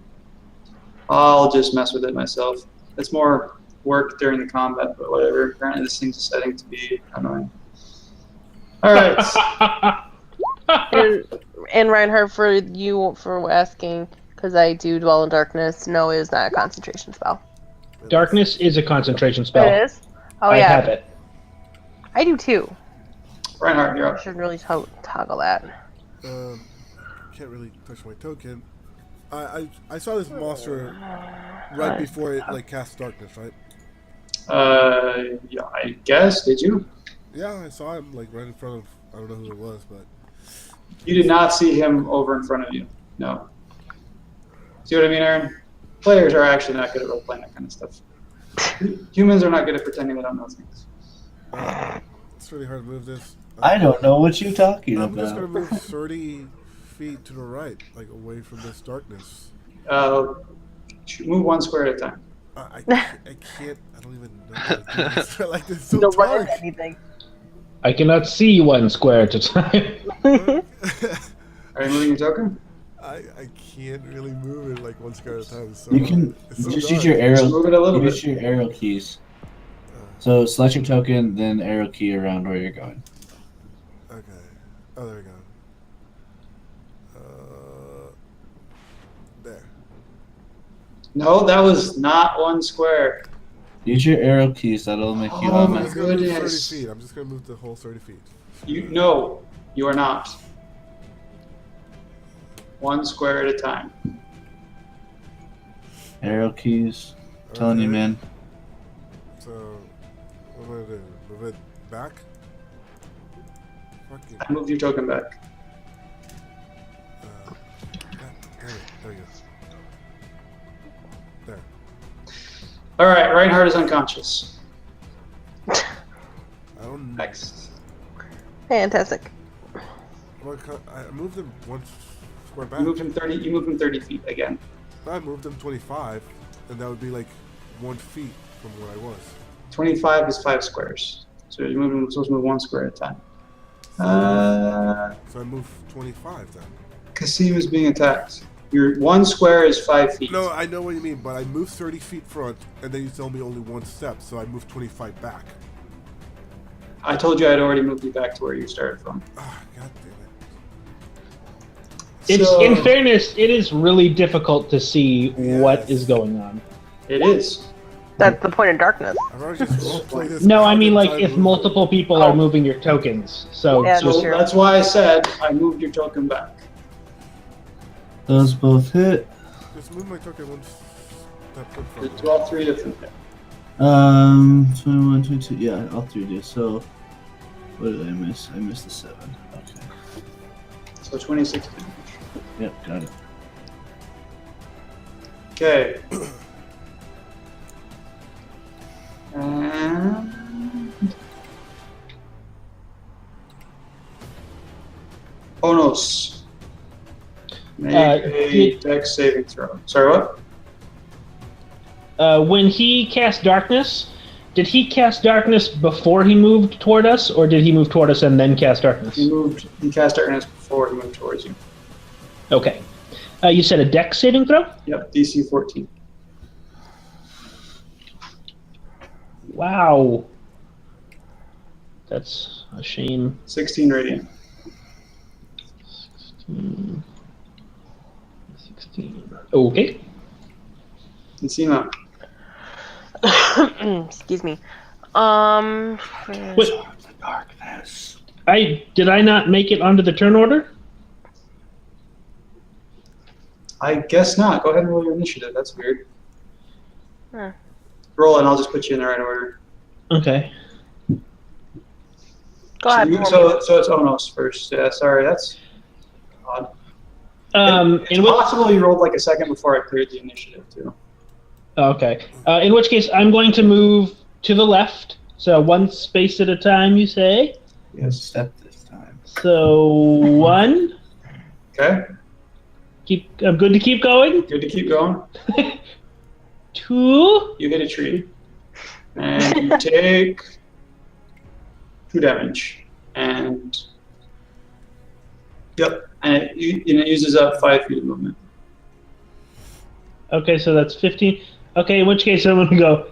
I'll just mess with it myself. It's more work during the combat, but whatever. Apparently this thing's setting to be annoying. Alright. And Reinhardt, for you for asking, because I do dwell in darkness. No, it is not a concentration spell. Darkness is a concentration spell. It is. Oh I yeah, have it. I do too. Reinhardt, you're I up. should really toggle that. Can't really touch my token. I saw this monster right before it like cast darkness, right? Yeah, I guess. Did you? Yeah, I saw him like right in front of. I don't know who it was, but You did not see him over in front of you. No. See what I mean, Aaron? Players are actually not good at role-playing that kind of stuff. Humans are not good at pretending they don't know things. it's really hard to move this. I don't know what you're talking I'm just gonna about. move 30 feet to the right, like away from this darkness. Move one square at a time. I can't. I don't even know how to do this. Like it's so Don't run dark. into anything. I cannot see one square at a time. Are you moving your token? I can't really move it like one square at a time. It's so You can it's so just dark. use your arrow. Just move it a little Use bit. your arrow keys. So select your token, then arrow key around where you're going. Okay. Oh, there we go. There. No, that was not one square. Use your arrow keys. That'll make you Oh I'm my just automatically. gonna move 30 goodness. feet. I'm just gonna move the whole 30 feet. No, you are not. One square at a time. Arrow keys. Telling you, Okay. man. So, what am I gonna do? Move it back? Fucking. I moved your token back. There you go. There. All right, Reinhardt is unconscious. I don't. Next. Fantastic. Well, I moved him once. Square back. You moved him 30. You moved him 30 feet again. I moved him 25, and that would be like 1 feet from where I was. 25 is 5 squares. So you're supposed to move 1 square at a time. So I moved 25 then. Kasim is being attacked. Your 1 square is 5 feet. No, I know what you mean, but I moved 30 feet front, and then you tell me only 1 step, so I moved 25 back. I told you I'd already moved you back to where you started from. Ah, god damn It's So- in fairness, it is really difficult to see what Yes. is going on. It is. That's the point of darkness. it. I've already just roleplayed this. No, I out mean and like I if moved multiple people are moving your tokens. So Yeah, So that's true. that's why I said I moved your token back. Those both hit. it. Just move my token 1 step in front. To all 3 of them. 21, 22. Yeah, all 3 do. So, what did I miss? I missed the 7. Okay. So 26 damage. Yep, got it. Okay. And Onos. Make a dex saving throw. Sorry, what? when he cast darkness, did he cast darkness before he moved toward us, or did he move toward us and then cast darkness? He cast darkness before he moved towards you. Okay. You said a dex saving throw? Yep, DC 14. Wow. That's a shame. 16 radiant. 16. Okay. Encima. Excuse me. Wait, Darkness. did I not make it onto the turn order? I guess not. Go ahead and roll your initiative. That's weird. Huh. Roll and I'll just put you in the right order. Okay. Go ahead. So it's Onos first. Yeah, sorry, that's odd. It's In which, possible you rolled like a second before I cleared the initiative too. okay. In which case, I'm going to move to the left. So 1 space at a time, you say? Yes. Step this time. So 1. Okay, I'm good to keep going. good to keep going. 2. You hit a tree. And you take 2 damage. And yep, and it uses up 5 feet of movement. Okay, so that's 15. Okay, in which case I'm going to go.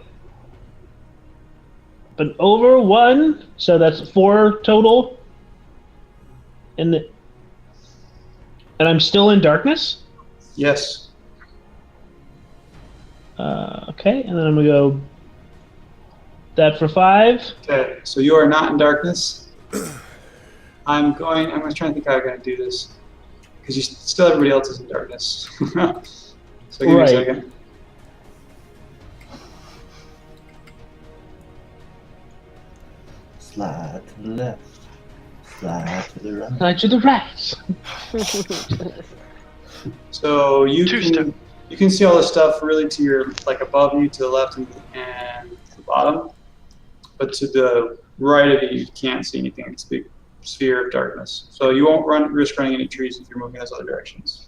But over 1, so that's 4 total. And I'm still in darkness? Yes. Okay, and then I'm going to go that for 5. Okay, so you are not in darkness. I'm trying to think how I'm going to do this. Because still everybody else is in darkness. So give me a Right. second. Slide to the left. Slide to the right. To the right. So you Two-step. can see all the stuff really to your above you, to the left and to the bottom, but to the right of you can't see anything. It's a big sphere of darkness. So you won't risk running any trees if you're moving those other directions.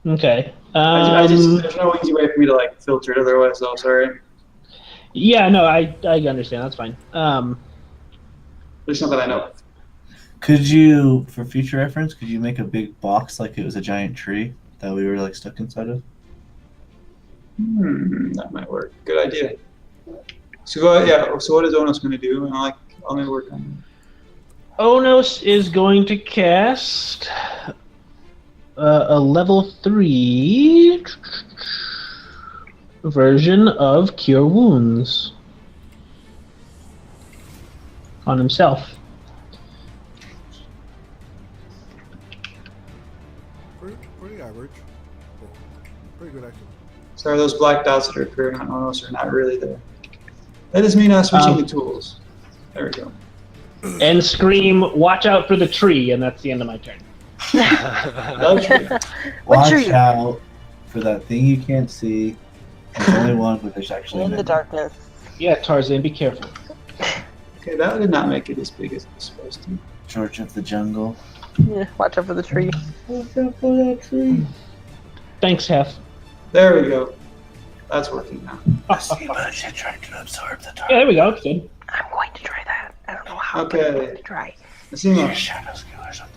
Okay. There's no easy way for me to filter it otherwise. Though, sorry. Yeah, no, I understand. That's fine. There's not that I know of. Could you, for future reference, could you make a big box like it was a giant tree that we were stuck inside of? That might work. Good idea. So go ahead, yeah. So what is Onos going to do? And I'll maybe work on Onos is going to cast a level 3 version of Cure Wounds on himself. Pretty average. Well, pretty good actually. Sorry, those black dots that are appearing on Onos are not really there. That doesn't mean us switching the tools. There we go. and scream, "Watch out for the tree!" And that's the end of my turn. What Watch tree? out for that thing you can't see. There's only one, but there's actually In the many. darkness. Yeah, Tarzan, be careful. Okay, that did not make it as big as it was supposed to. George of the Jungle. Yeah, watch out for the tree. Watch out for that tree. Thanks, Hef. There we go. That's working now. But you're trying to absorb the dark. Yeah, there we go. It's good. I'm going to try that. I don't know how. Okay. But I'm going to try. Nasima. Shadow skill or something.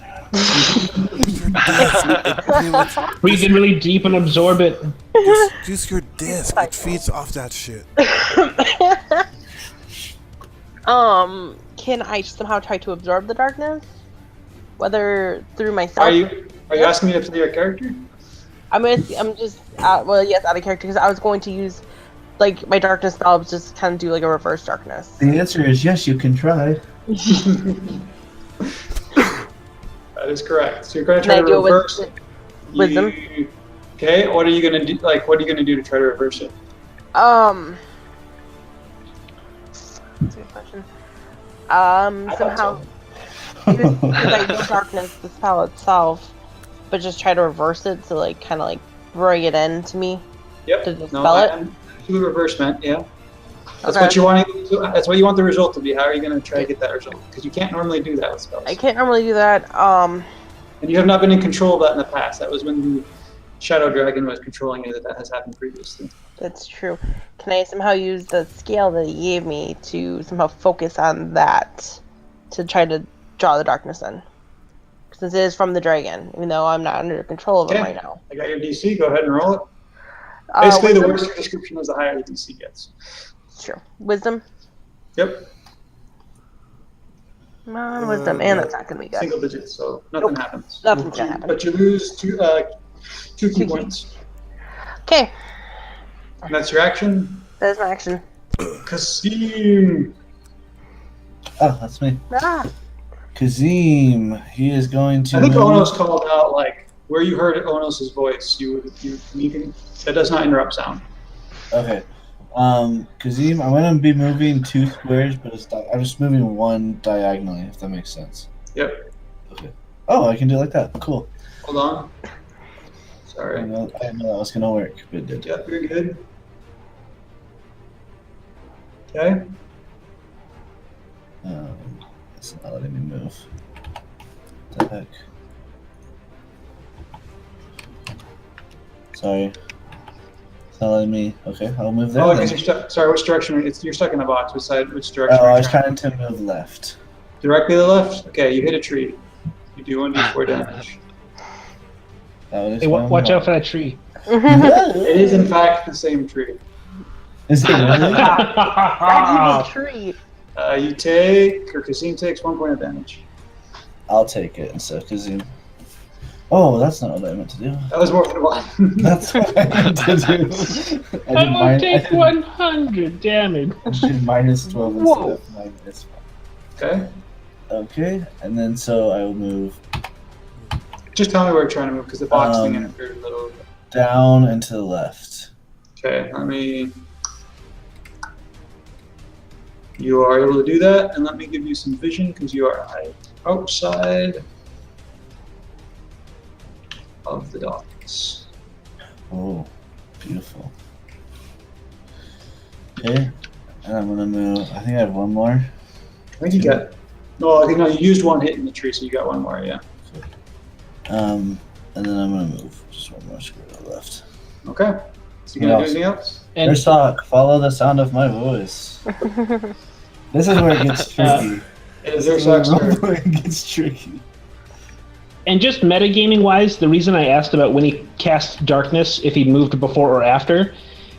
Breathe in really deep and absorb it. Use your disc. It feeds off that shit. Can I somehow try to absorb the darkness? Whether through myself. Are you asking me to play your character? I'm just yes, out of character because I was going to use like my darkness spell, just kind of do like a reverse darkness. The answer is yes, you can try. That is correct. So you're going to Can try I to do it reverse with wisdom? Okay, what are you going to do? Like, what are you going to do to try to reverse it? That's a good question. Somehow use like no darkness, the spell itself, but just try to reverse it, so like kind of like bring it in to me. Yep. To dispel it. Do the reverse meant, yeah. That's Okay. what you want. That's what you want the result to be. How are you going to try to get that result? Because you can't normally do that with spells. I can't normally do that. And you have not been in control of that in the past. That was when the Shadow Dragon was controlling you. That has happened previously. That's true. Can I somehow use the scale that he gave me to somehow focus on that to try to draw the darkness in? Since it is from the dragon, even though I'm not under control of it right now. I got your DC. Go ahead and roll it. Basically, the Wisdom? worse your description is, the higher the DC gets. Sure. Wisdom? Yep. Wisdom, and that's not going to be good. Single digits, so nothing happens. Nothing's going to happen. But you lose two key points. Okay, And that's your action. that is my action. Kasim. Oh, that's me. Ah, Kazim. He is going to. I think Onos called out, like, where you heard Onos' voice, you can, that does not interrupt sound. Okay. Kazim, I'm gonna be moving 2 squares, but I'm just moving 1 diagonally, if that makes sense. Yep. Okay. Oh, I can do it like that. Cool. Hold on. I Sorry. didn't know that was gonna work, but it did. Yep, you're good. Okay. It's not letting me move. What the heck? Sorry. It's not letting me. Okay, I'll move there. Oh, then. because you're stuck. Sorry, which direction? You're stuck in a box. Which direction? Oh, are I you was trying to move left. Directly to the left? Okay, you hit a tree. You do 1d4 damage. That would Hey, explain watch why. out for that tree. It is, in fact, the same tree. Is it really? that evil tree. You take, or Kasim takes 1 point of damage. I'll take it instead of Kazim. Oh, that's not what I meant to do. That was more than one. That's what I meant to do. I will take 100 damage. I did minus 12 instead of minus 1. Okay. Okay, and then so I will move Just tell me where you're trying to move, because the box thing interfered a little. down and to the left. Okay, let me. You are able to do that, and let me give you some vision, because you are outside of the docks. Oh, beautiful. Okay, and I'm gonna move. I think I have 1 more. I think you got. No, I think no. You used 1 hit in the tree, so you got 1 more. Yeah. And then I'm gonna move just 1 more square to the left. Okay. So you gonna do anything else? And Ursoc, follow the sound of my voice. This is where it gets tricky. It is their socks. Where it gets tricky. And just metagaming wise, the reason I asked about when he cast darkness, if he moved before or after,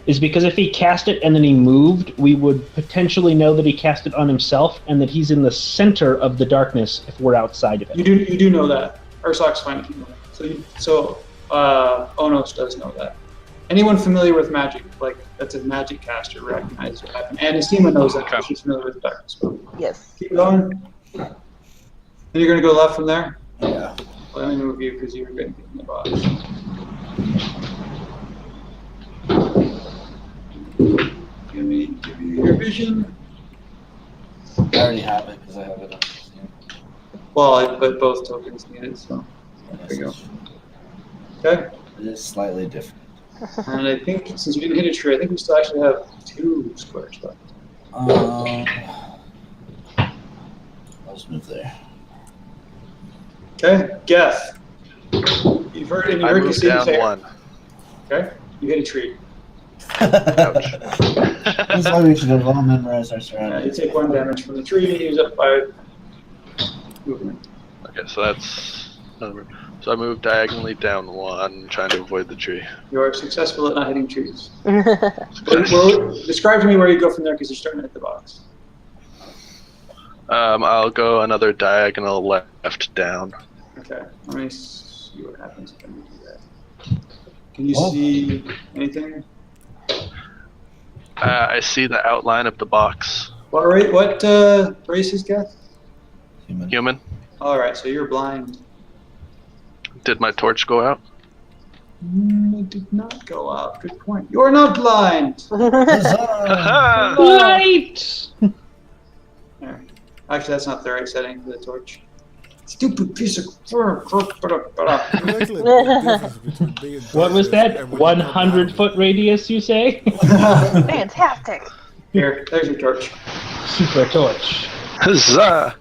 is because if he cast it and then he moved, we would potentially know that he cast it on himself and that he's in the center of the darkness if we're outside of it. You do know that. Ursoc's fine if you know that. So Onos does know that. Anyone familiar with magic, like that's a magic caster, recognizes what happened. And Estima knows that because she's familiar with the darkness spell. Yes. Keep going. Then you're gonna go left from there. Yeah. Let me move you because you were going to get in the box. Give me your vision. I already have it because I have it. Well, I put both tokens needed, so there we go. Okay. It is slightly different. And I think since you didn't hit a tree, I think we still actually have 2 squares left. Let's move there. Okay, Geth. You've heard I moved Cassim down say. 1. Okay, you hit a tree. Ouch. That's why we should have all memorized our You surroundings. take 1 damage from the tree, and use up 5 movement. Okay, so that's so I moved diagonally down 1, trying to avoid the tree. You are successful at not hitting trees. Success. Well, describe to me where you go from there because you're starting to hit the box. I'll go another diagonal left down. Okay, let me see what happens when you do that. Can you see anything? I see the outline of the box. What race is Geth? Human. Human. All right, so you're blind. Did my torch go out? It did not go out. Good point. You're not blind. Haha! Light! There. Actually, that's not the right setting for the torch. Stupid piece of. What was that? 100-foot radius, you say? Fantastic. Here, there's your torch. Super torch. Huzzah!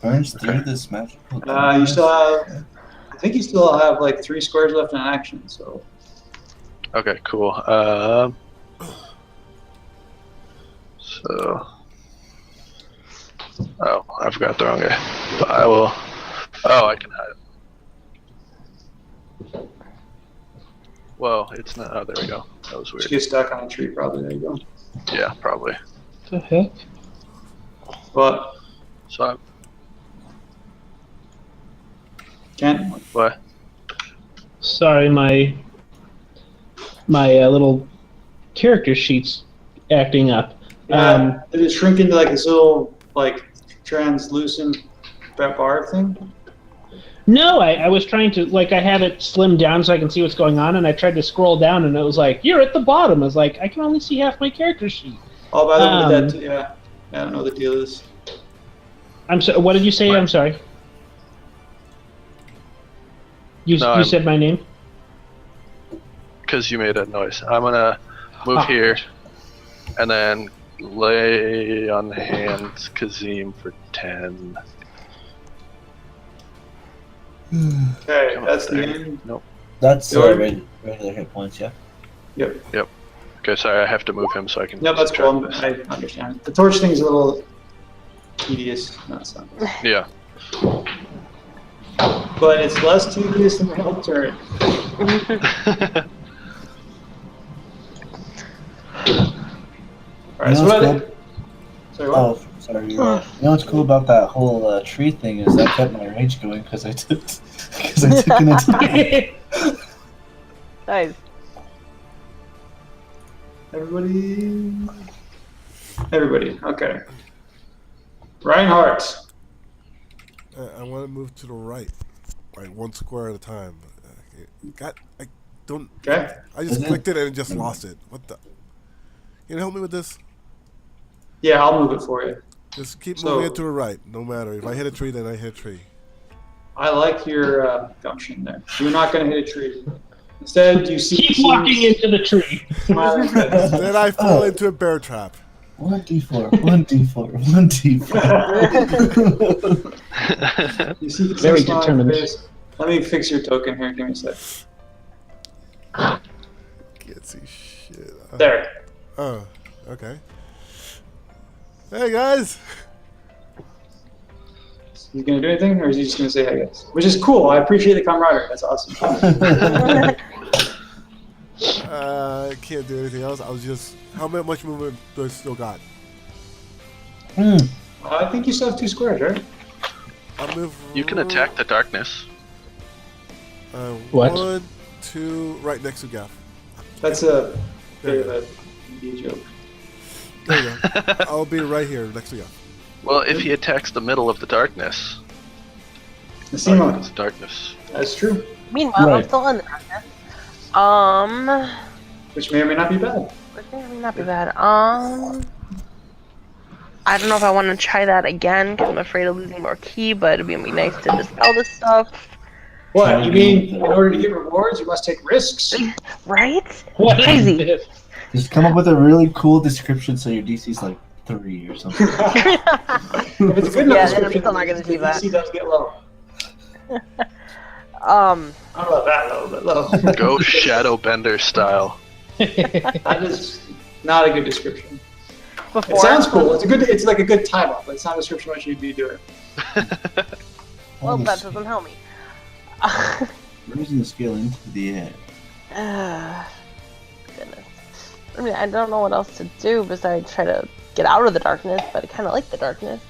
Burns through this magical. You still have. I think you still have like 3 squares left in action. So. Okay, cool. So. Oh, I forgot the wrong guy. But I will. Oh, I can hide it. Whoa, it's not. Oh, there we go. That was Just weird. get stuck on a tree, probably. There you go. Yeah, probably. The heck? But So, can't. what? Sorry, my little character sheet's acting up. Did it shrink into like this little like translucent bar thing? No, I was trying to, like, I have it slimmed down so I can see what's going on, and I tried to scroll down, and it was like, you're at the bottom. I was like, I can only see half my character sheet. Oh, by the way, that yeah. I don't know what the deal is. I'm so. What did you say? What? I'm sorry. You said my name? Because you made a noise. I'm gonna move here, and then lay on hands Kazim for 10. Okay, Come that's on, the there. end. Nope. That's Your- regular hit points, yeah. Yep. Okay, sorry, I have to move him so I can. Yep, that's subtract cool. I understand. The torch thing's a little tedious. Not so. this. Yeah. But it's less tedious than the help turret. Alright, so You know what? what's Sorry, what? Oh, sorry. You know what's cool about that whole tree thing is that kept my rage going because I took an attack. Nice. Everybody. Okay. Reinharts. I want to move to the right, like 1 square at a time. I don't. Okay. I just clicked it and just lost it. What the? Can you help me with this? Yeah, I'll move it for you. Just keep So- moving it to the right. No matter if I hit a tree, then I hit a tree. I like your gumption there. You're not going to hit a tree. Instead, you see. Keep walking into the tree. smiling face. Then I fall into a bear trap. 1d4, 1d4, 1d4. You see the Very smiling determined. face. Let me fix your token here. Give me a sec. Can't see shit. There. Oh, okay. Hey guys. Is he going to do anything, or is he just going to say hey guys? Which is cool. I appreciate the camaraderie. That's awesome. I can't do anything else. I was just. How much movement do I still got? I think you still have 2 squares, right? I'll move. You can attack the darkness. What? 1, 2, right next to Gaff. That's a There bit you of go. a media joke. There you go. I'll be right here next to Gaff. Well, if he attacks the middle of the darkness. Nasimo, It's darkness. that's true. Meanwhile, I'm Right. still in the darkness. Which may or may not be bad. Which may or may not be bad. I don't know if I want to try that again because I'm afraid of losing more ki, but it'd be nice to dispel this stuff. What, you mean in order to get rewards, you must take risks? Right? What is Crazy. this? Just come up with a really cool description so your DC's like 3 or something. If it's a good enough Yeah, then I'm description, still not gonna the do that. DC does get low. Um, I don't know about that low, but low. Go Shadowbender style. That is not a good description. before. It sounds cool. It's like a good title, but it's not a description of what you'd be doing. Well, that doesn't help me. Raising the scale into the air. Goodness. I mean, I don't know what else to do besides try to get out of the darkness, but I kind of like the darkness.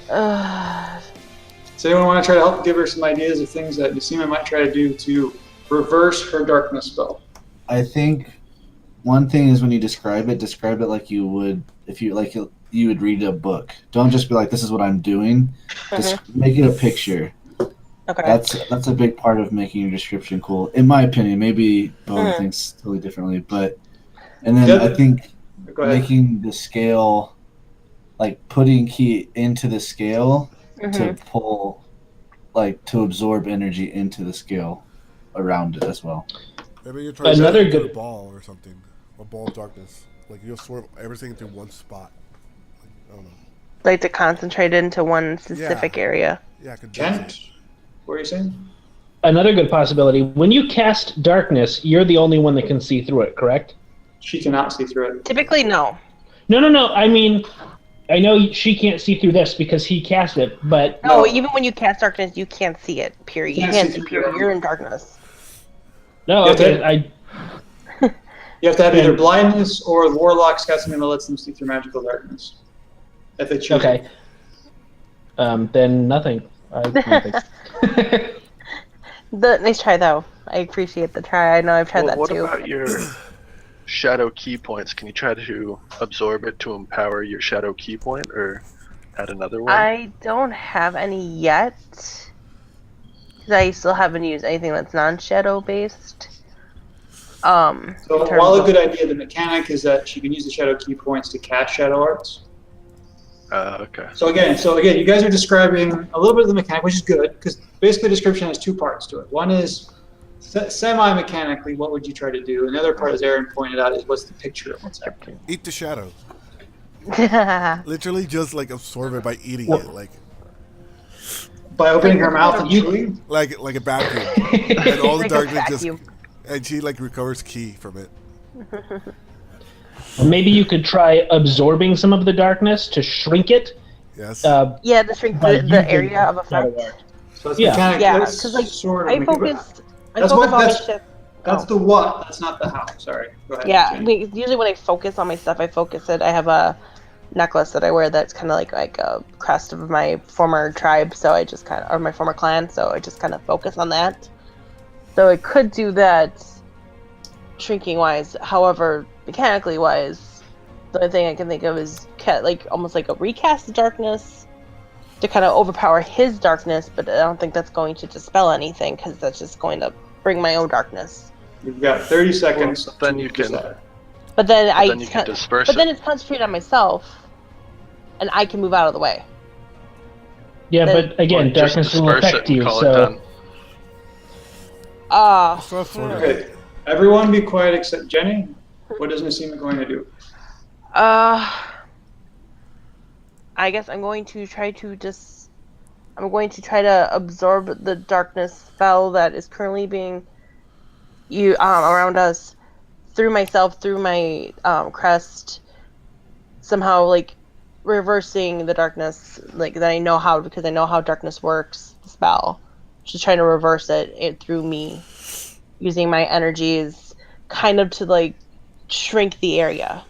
Does anyone want to try to help give her some ideas of things that Nasima might try to do to reverse her darkness spell? I think one thing is when you describe it like you would if you you would read a book. Don't just be like, "This is what I'm doing." Just make it a picture. Okay. That's a big part of making your description cool, in my opinion. Maybe Bowen thinks totally differently, but and then I think making the scale, like putting key into the scale to pull, like to absorb energy into the scale around it as well. Maybe you're trying Another to get a good- ball or something, a ball of darkness. Like you'll absorb everything into one spot. Like, I don't know. Like to concentrate into one specific area. Yeah, I could Kent, what are you saying? Another good possibility. When you cast darkness, you're the only one that can see through it, correct? She cannot see through it. Typically, no. No. I mean, I know she can't see through this because he cast it, but No, even when you cast darkness, you can't see it. Period. You Can't can't see see. through Period. it. You're in darkness. no. Yeah, Okay, okay. You have to have either blindness or the warlock's got something that lets them see through magical darkness. If they choose. Okay. Then nothing. Nothing. Nice try though. I appreciate the try. I know I've tried that What too. about your shadow key points? Can you try to absorb it to empower your shadow key point, or add another one? I don't have any yet. Because I still haven't used anything that's non-shadow based. So in terms while a of- good idea, the mechanic is that she can use the shadow key points to cast shadow arts. Okay. So again, you guys are describing a little bit of the mechanic, which is good, because basically the description has two parts to it. One is semi-mechanically, what would you try to do? And the other part, as Aaron pointed out, is what's the picture of what's happening. Eat the shadow. Literally just like absorb it by eating it, like By opening her mouth and chewing? like a vacuum. And all the Like a darkness just vacuum. and she like recovers key from it. Maybe you could try absorbing some of the darkness to shrink it. Yes. Yeah, to shrink by the using area of shadow effect. art. So it's Yeah. mechanic. Yeah, that's because like sort of I mechanic. focus That's on what- my that's- shit. That's the what, that's not the how. Sorry. Go ahead. Yeah, Jenny. usually when I focus on my stuff, I focus it. I have a necklace that I wear that's kind of like a crest of my former tribe, so I just kind of, or my former clan, so I just kind of focus on that. So I could do that shrinking wise. However, mechanically wise, the only thing I can think of is like almost like a recast of darkness to kind of overpower his darkness, but I don't think that's going to dispel anything because that's just going to bring my own darkness. You've got 30 seconds. Well, then to you use can- that. But then Then you can disperse But then it. it's concentrated on myself, and I can move out of the way. Yeah, Then- but again, Or just darkness will disperse it affect and you. call it So done. So that's sort of Okay. Everyone be quiet except Jenny. What is Nasima going to do? I guess I'm going to try to absorb the darkness spell that is currently being around us through myself, through my crest, somehow like reversing the darkness, like that I know how, because I know how darkness works, the spell. Just trying to reverse it through me, using my energies kind of to like shrink the area.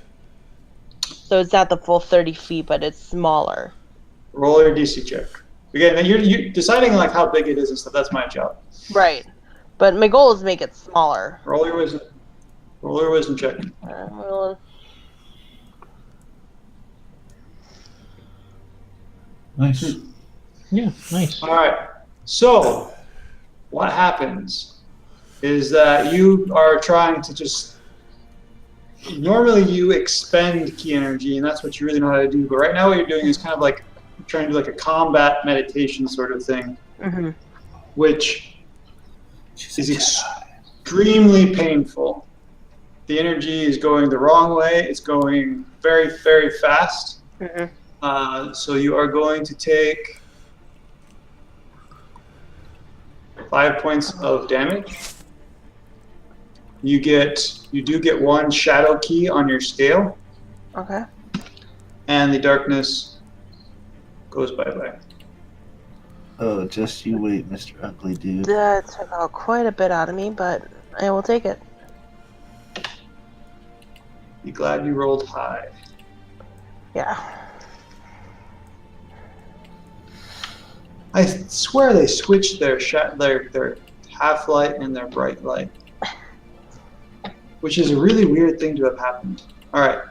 So it's not the full 30 feet, but it's smaller. Roll your DC check. Again, then you're deciding like how big it is and stuff. That's my job. Right. But my goal is to make it smaller. Roll your wisdom. Roll your wisdom check. Well, Nice. yeah, nice. All right. So, what happens is that you are trying to just normally you expend ki energy, and that's what you really know how to do. But right now, what you're doing is kind of like trying to do like a combat meditation sort of thing, which is extremely painful. The energy is going the wrong way. It's going very, very fast. So you are going to take 5 points of damage. You do get 1 shadow key on your scale. Okay. And the darkness goes bye-bye. Oh, just you wait, Mr. Ugly Dude. That took out quite a bit out of me, but I will take it. Be glad you rolled high. Yeah. I swear they switched their half light and their bright light, which is a really weird thing to have happened. All right.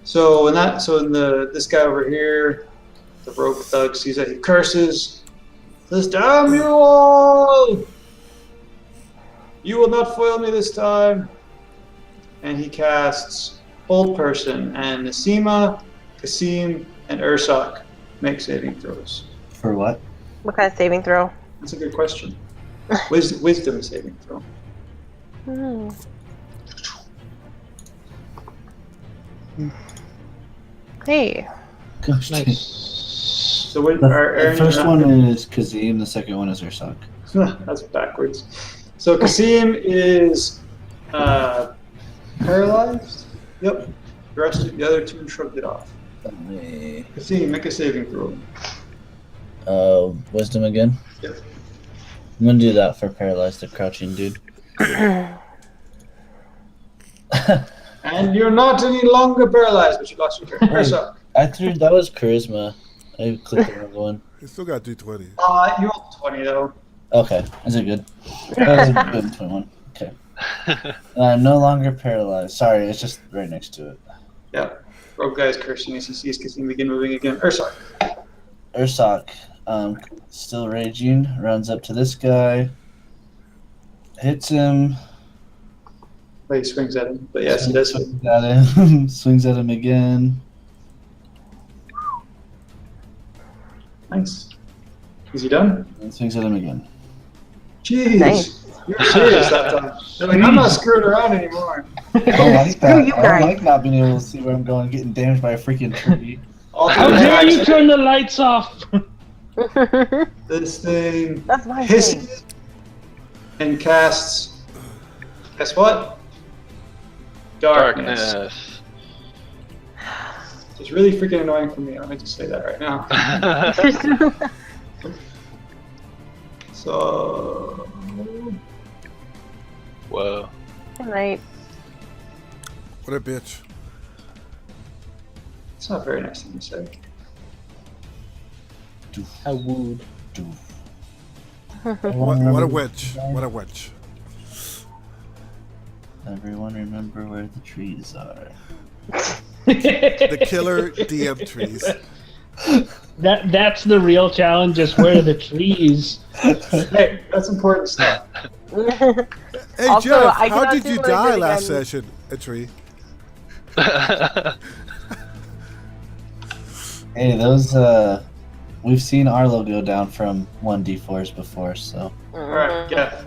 So this guy over here, the rope thug, sees that, he curses, says, "Damn you all! You will not foil me this time." And he casts Hold Person, and Nasima, Kasim, and Ursak make saving throws. For what? What kind of saving throw? That's a good question. Wisdom saving throw. Hey. Gosh, Nice. So what, the first one is Kazim, the second one is Ursak. That's backwards. So Kasim is paralyzed. Yep. The other two shrugged it off. Kasim, make a saving throw. Wisdom again? Yep. I'm gonna do that for paralyzed, the crouching dude. And you're not any longer paralyzed, but you lost your turn. Ursak. I threw that was charisma. I clicked the wrong one. You still got D20. You rolled 20 though. Okay, is it good? That was a good 21. Okay. I'm no longer paralyzed. Sorry, it's just right next to it. Yeah. Rogue guy's cursing as he sees Kasim begin moving again. Ursak. Ursak, still raging, runs up to this guy, hits him. Well, he swings at him, but yes, he does. Swings at him, swings at him again. Nice. Is he done? And swings at him again. Jeez. Nice. You're serious that time. You're like, I'm not screwing around anymore. I don't like Screw that. you I guys. don't like not being able to see where I'm going, getting damaged by a freaking tree. How dare you turn the lights off? This thing That's my thing. hisses and casts. Guess what? Darkness. Darkness. It's really freaking annoying for me. I'm going to say that right now. So. Whoa. Good night. What a bitch. It's not a very nice thing to say. I wooed. What a witch. What a witch. Everyone remember where the trees are. The killer DM trees. That's the real challenge, is where are the trees? Hey, that's important stuff. Hey, Also, Jeff, I how cannot did do you what I die did last again. session, a tree? Hey, those we've seen Arlo go down from 1d4s before, so Alright, Jeff.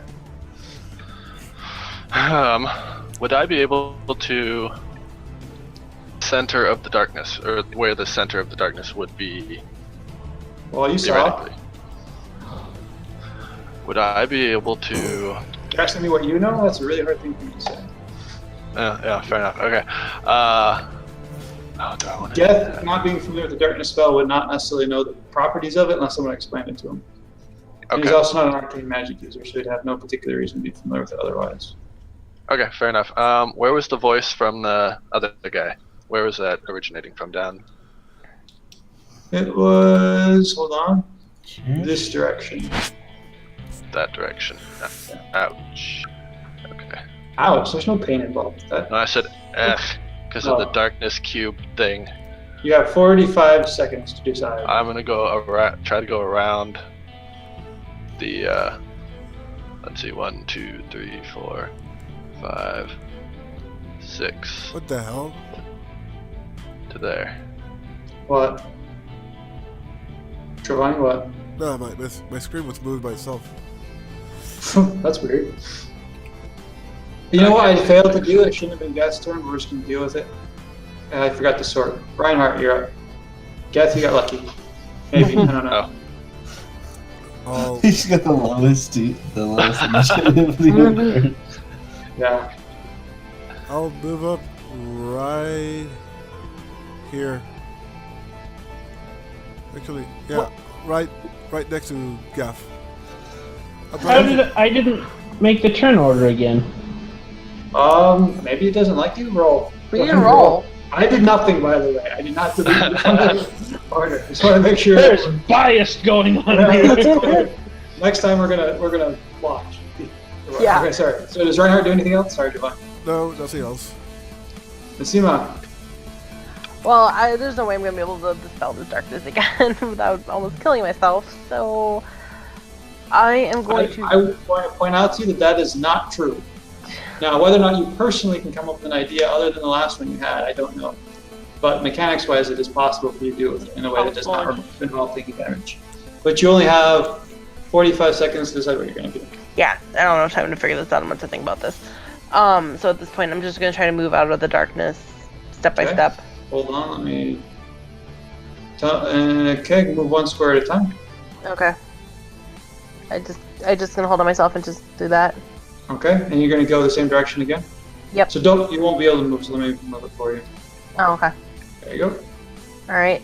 Would I be able to center of the darkness, or where the center of the darkness would be? Well, you saw. Theoretically, would I be able to? You're asking me what you know? That's a really hard thing for me to say. Yeah, fair enough. Okay. Do I want to? Geth, not being familiar with the darkness spell, would not necessarily know the properties of it unless someone explained it to him. And he's Okay. also not an arcane magic user, so he'd have no particular reason to be familiar with it otherwise. Okay, fair enough. Where was the voice from the other guy? Where was that originating from? Down. It was, hold on, this direction. That direction. Ouch. Okay. Ouch, there's no pain involved with that. No, I said F because of the darkness cube thing. You have 45 seconds to decide. I'm gonna go around, try to go around the. Let's see, 1, 2, 3, 4, 5, 6 What the hell? to there. What? Giovanni, what? No, my screen was moved by itself. That's weird. You know what? I failed to do it. Shouldn't have been Geth's turn. We're just gonna deal with it. And I forgot to sort. Reinhardt, you're up. Geth, you got lucky. Maybe. I don't know. Oh, He's got the lowest initiative. Yeah. I'll move up right here. Actually, yeah, right next to Gaff. I didn't make the turn order again. Maybe it doesn't like you. Roll. We didn't roll. I did nothing, by the way. I did not delete the order. Just want to make sure. There's bias going on here. Next time we're gonna watch. Yeah. Okay, sorry. So does Reinhardt do anything else? Sorry, Devon. No, nothing else. Nasima. Well, there's no way I'm gonna be able to dispel this darkness again without almost killing myself. So I am going to. I want to point out to you that is not true. Now, whether or not you personally can come up with an idea other than the last one you had, I don't know. But mechanics-wise, it is possible for you to do it in a way that does not involve taking damage. But you only have 45 seconds to decide what you're going to do. Yeah, I don't have time to figure this out. I'm going to think about this. So at this point, I'm just going to try to move out of the darkness step by step. Hold on, let me. Okay, move one square at a time. Okay. I just gonna hold on myself and just do that. Okay, and you're gonna go the same direction again? Yep. So you won't be able to move, so let me move it for you. Oh, okay. There you go. Alright.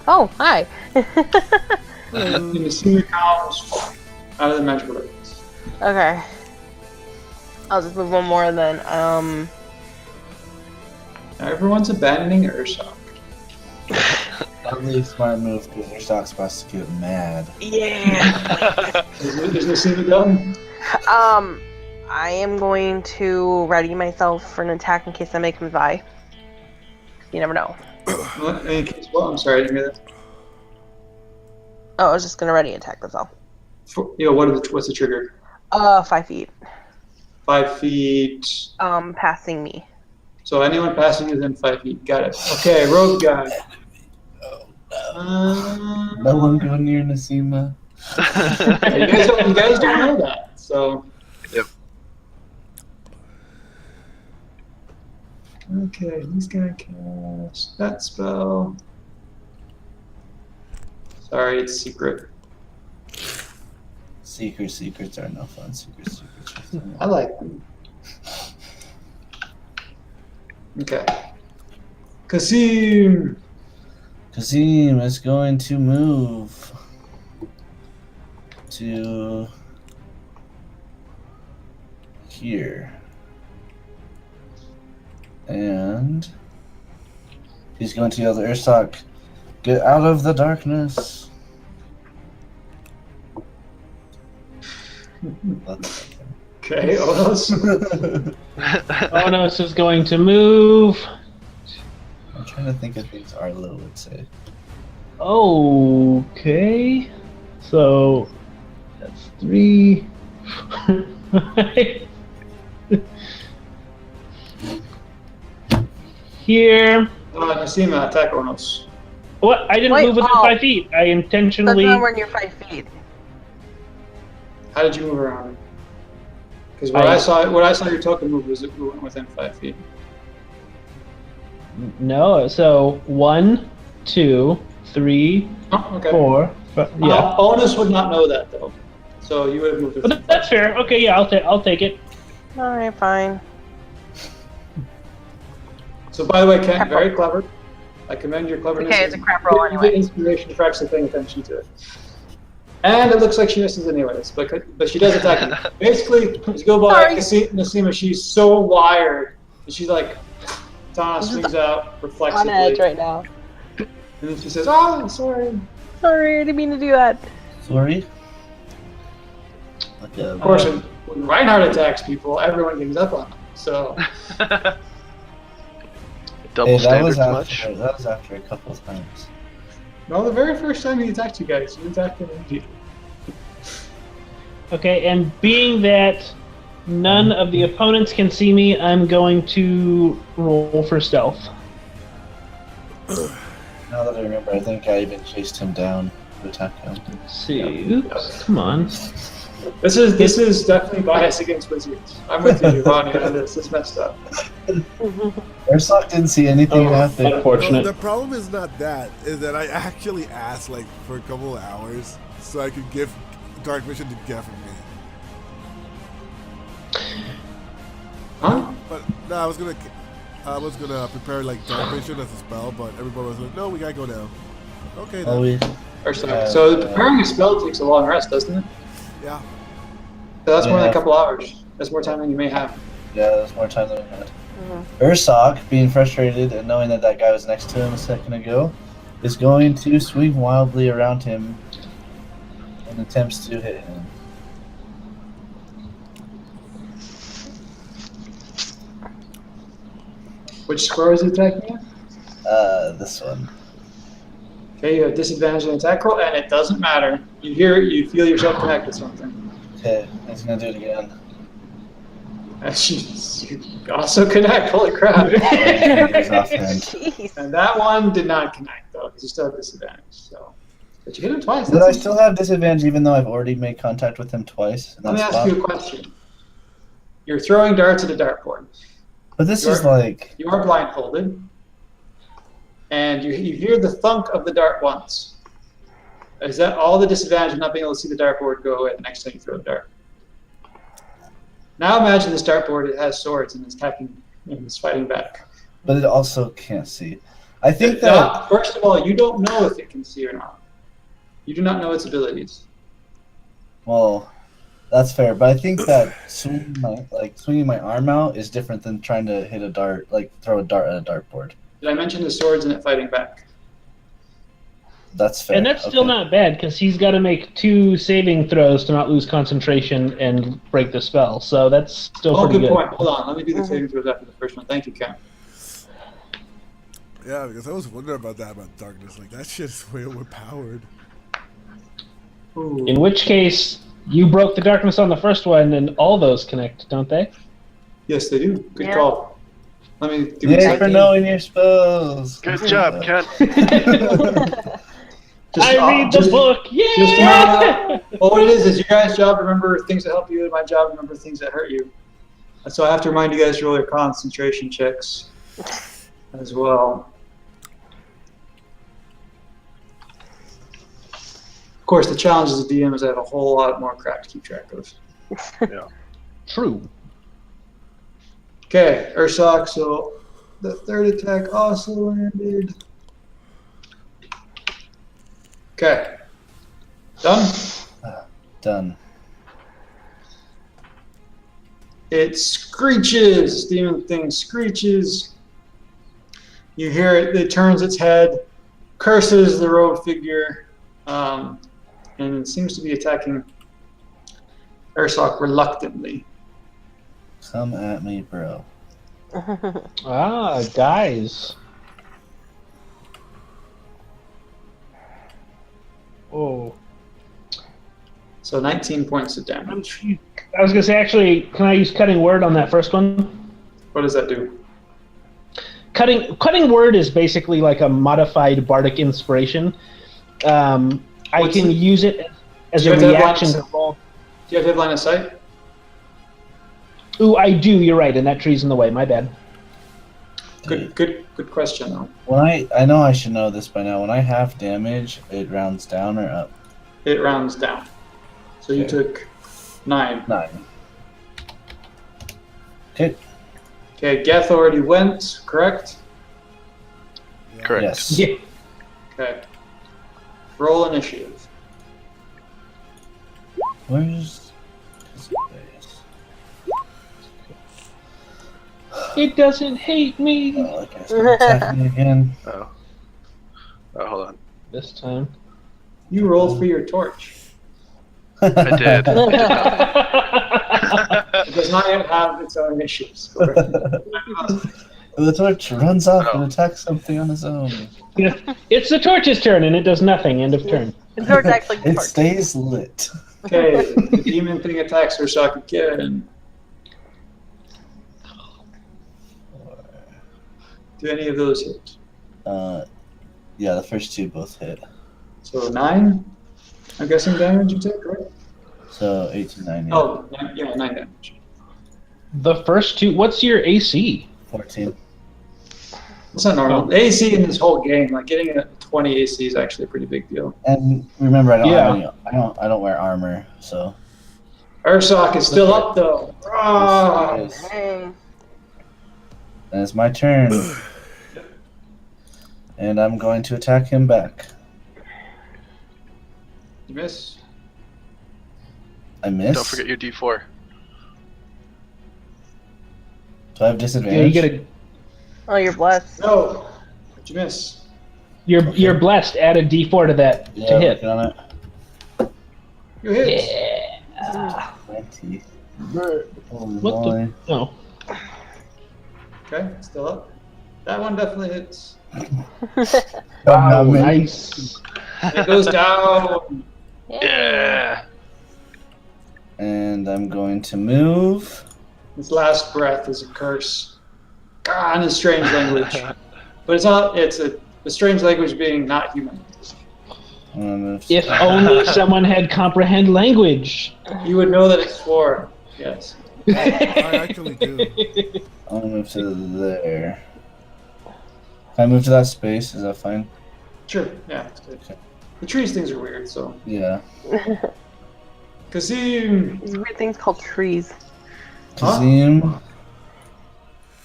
Oh, hi! And the senior cows out of the magical darkness. Okay. I'll just move one more then. Now everyone's abandoning Ursa. Probably a smart move because your stock's about to get mad. Yeah! Is Nasima done? I am going to ready myself for an attack in case somebody comes by. You never know. In case what? I'm sorry, I didn't hear that. Oh, I was just gonna ready attack, that's all. What's the trigger? 5 feet. 5 feet. Passing me. So anyone passing you within 5 feet. Got it. Okay, rogue guy. No one go near Nasima. You guys don't know that, so. Yep. Okay, he's gonna cast that spell. Sorry, it's secret. Secrets are no fun. Secrets. I like them. Okay. Kasim Kazim is going to move to here. And he's going to yell to Ursak, "Get out of the darkness!" Okay, Onos. Onos is going to move. I'm trying to think of things Arlo would say. Okay. So that's 3. Here. Nasima, attack Onos. What? I didn't move within 5 feet. I intentionally. That's nowhere near 5 feet. How did you move around? Because what I saw your token move was it went within 5 feet. No. So 1, 2, 3, Oh, okay. 4. Yeah. Onus would not know that though, so you would have moved. But that's fair. Okay. Yeah. I'll take it. Alright, fine. So by the way, Kent, very clever. I commend your cleverness. Okay, it's a crap roll You get anyway. inspiration for actually paying attention to it. And it looks like she misses anyways, but she does attack you. Basically, you go by Nasima, she's so wired that she's like, Tana swings out reflexively. On edge right now. And then she says, "Oh, sorry." Sorry, I didn't mean to do that. Sorry? Of course, when Reinhardt attacks people, everyone gives up on him. So, Double standards that much? was after a couple of times. no, the very first time he attacked you guys, you attacked him immediately. Okay. And being that None of the opponents can see me. I'm going to roll for stealth. Now that I remember, I think I even chased him down to attack him. Let's see. Oops, come on. This is definitely bias against wizards. I'm with you, Giovanni, on this. This is messed up. Ursock didn't see anything happen. Well, Unfortunate. the problem is not that. Is that I actually asked like for a couple of hours so I could give dark vision to Geff and me. Huh? But no, I was gonna prepare like dark vision as a spell, but everybody was like, "No, we gotta go now." Okay, then. Always. Or so preparing a spell takes a long rest, doesn't it? Yeah. So that's more than Yeah. a couple hours. That's more time than you may have. Yeah, there's more time than we had. Ursock, being frustrated and knowing that guy was next to him a second ago, is going to swing wildly around him in attempts to hit him. Which square is he attacking you? This one. Okay, you have disadvantage on attack roll, and it doesn't matter. You hear it, you feel yourself connect to something. Okay, he's gonna do it again. You also connect, holy crap. He's offhand. Jeez. And that one did not connect, though, because you still have disadvantage. So, but you hit him twice. But I still have disadvantage even though I've already made contact with him twice. In Let that me ask spot. you a question. You're throwing darts at a dartboard. But this You're- is like, You are blindfolded, and you hear the thunk of the dart once. Is that all the disadvantage of not being able to see the dartboard go away the next time you throw a dart? Now imagine this dartboard, it has swords and is attacking and is fighting back. but it also can't see. I think that Now, first of all, you don't know if it can see or not. You do not know its abilities. well, that's fair. But I think that swinging my arm out is different than trying to hit a dart, like throw a dart at a dartboard. Did I mention the swords and it fighting back? That's fair. And that's still Okay. not bad, because he's got to make 2 saving throws to not lose concentration and break the spell. So that's still Oh, pretty good good. point. Hold on. Let me do the saving throws after the first one. Thank you, Cam. Yeah, because I was wondering about darkness. Like that shit is way overpowered. Ooh. In which case, you broke the darkness on the first one, and all those connect, don't they? Yes, they do. Good Yeah. call. Let me do Yay my for knowing your spells. Good job, Ken. I read the book. Yeah. Just remember, well, what it is your guys' job to remember things that help you, and my job to remember things that hurt you. So I have to remind you guys to roll your concentration checks as well. Of course, the challenge as a DM is I have a whole lot more crap to keep track of. True. Okay, Ursock, so the third attack also landed. Okay. Done? Done. It screeches. Demon thing screeches. You hear it. It turns its head, curses the robed figure, and it seems to be attacking Ursock reluctantly. Come at me, bro. Ah, guys. Oh. So 19 points of damage. I was going to say, actually, can I use Cutting Word on that first one? What does that do? Cutting Word is basically like a modified bardic inspiration. I What's can it? use it as Do a you have to have reaction line to of- roll. Do you have to have line of sight? Ooh, I do. You're right, and that tree's in the way. My bad. Good question though. When I know I should know this by now. When I have damage, it rounds down or up. It rounds down. So you Okay. took 9. 9. Okay. Okay, Geth already went, correct? Yeah. Correct. Yes. Yeah. Okay. Roll initiative. Where's It doesn't hate me I guess I'm attacking again. Oh. Oh, hold on. this time. You rolled for your torch. I did. I did not. It does not yet have its own initiatives. The torch runs off and Oh. attacks something on its own. It's the torch's turn, and it does nothing. End of turn. The torch actually It torch. stays lit. Okay, the demon thing attacks Ursock again. Do any of those hit? Yeah, the first two both hit. So 9, I'm guessing damage you took, right? So 18, 9, yeah. Oh, yeah, 9 damage. The first two. What's your AC? 14. It's not normal. Oh. AC in this whole game, like getting a 20 AC is actually a pretty big deal. And remember, I don't Yeah. have any. I don't wear armor, so. Ursoc is still up though. Ah! Yes, it is. Dang. And it's my turn. And I'm going to attack him back. You miss. I miss. Don't forget your D4. Do I have Yeah, disadvantage? you get a. Oh, you're blessed. No. Did you miss? You're blessed. Add a D4 to that Yeah, to hit. working on it. You hit. Yeah. 20. What Holy the? Oh. Okay, still up. That one definitely hits. Wow, moly. nice. And it goes down. Yeah. And I'm going to move. His last breath is a curse. God, in a strange language. But it's not. It's a strange language being not human. I'm gonna move. If only someone had comprehend language. You would know that it's 4. Yes. I actually do. I'm gonna move to there. Can I move to that space? Is that fine? Sure. Yeah, it's good. The trees things are weird, so. Yeah. Kazim! These weird things called trees. Huh? Kazim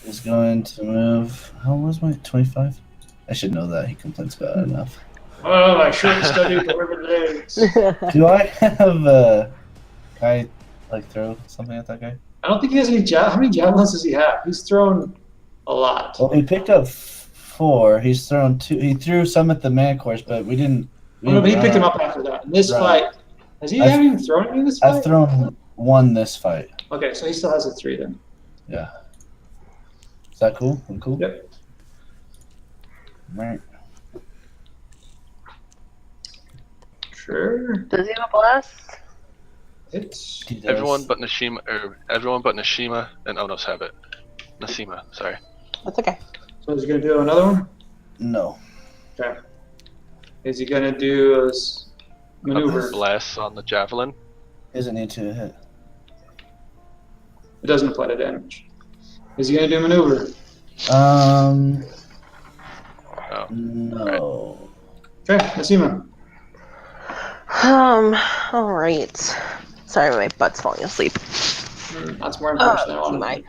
is going to move. How was my 25? I should know that. He complains about it enough. Oh, I should have studied the river legs. Do I have a guy like throw something at that guy? I don't think he has any how many javelins does he have? He's thrown a lot. Well, he picked up 4. He's thrown 2. He threw some at the man course, but we didn't. Oh, no, but he picked him up after that. In this Right. fight, has he haven't even thrown any in this fight? I've thrown 1 this fight. Okay, so he still has a 3 then. Yeah. Is that cool? I'm cool? Yep. Right. Sure. Does he have a blast? Hits. He does. Everyone but Nashima and Onos have it. Nasima, sorry. That's okay. So he's gonna do another one. No. Okay. Is he gonna do a maneuver? Blast on the javelin. He doesn't need to hit. It doesn't apply to damage. Is he gonna do maneuver? Oh. No. Okay, Nasima. All right. Sorry, my butt's falling asleep. That's more information I wanted.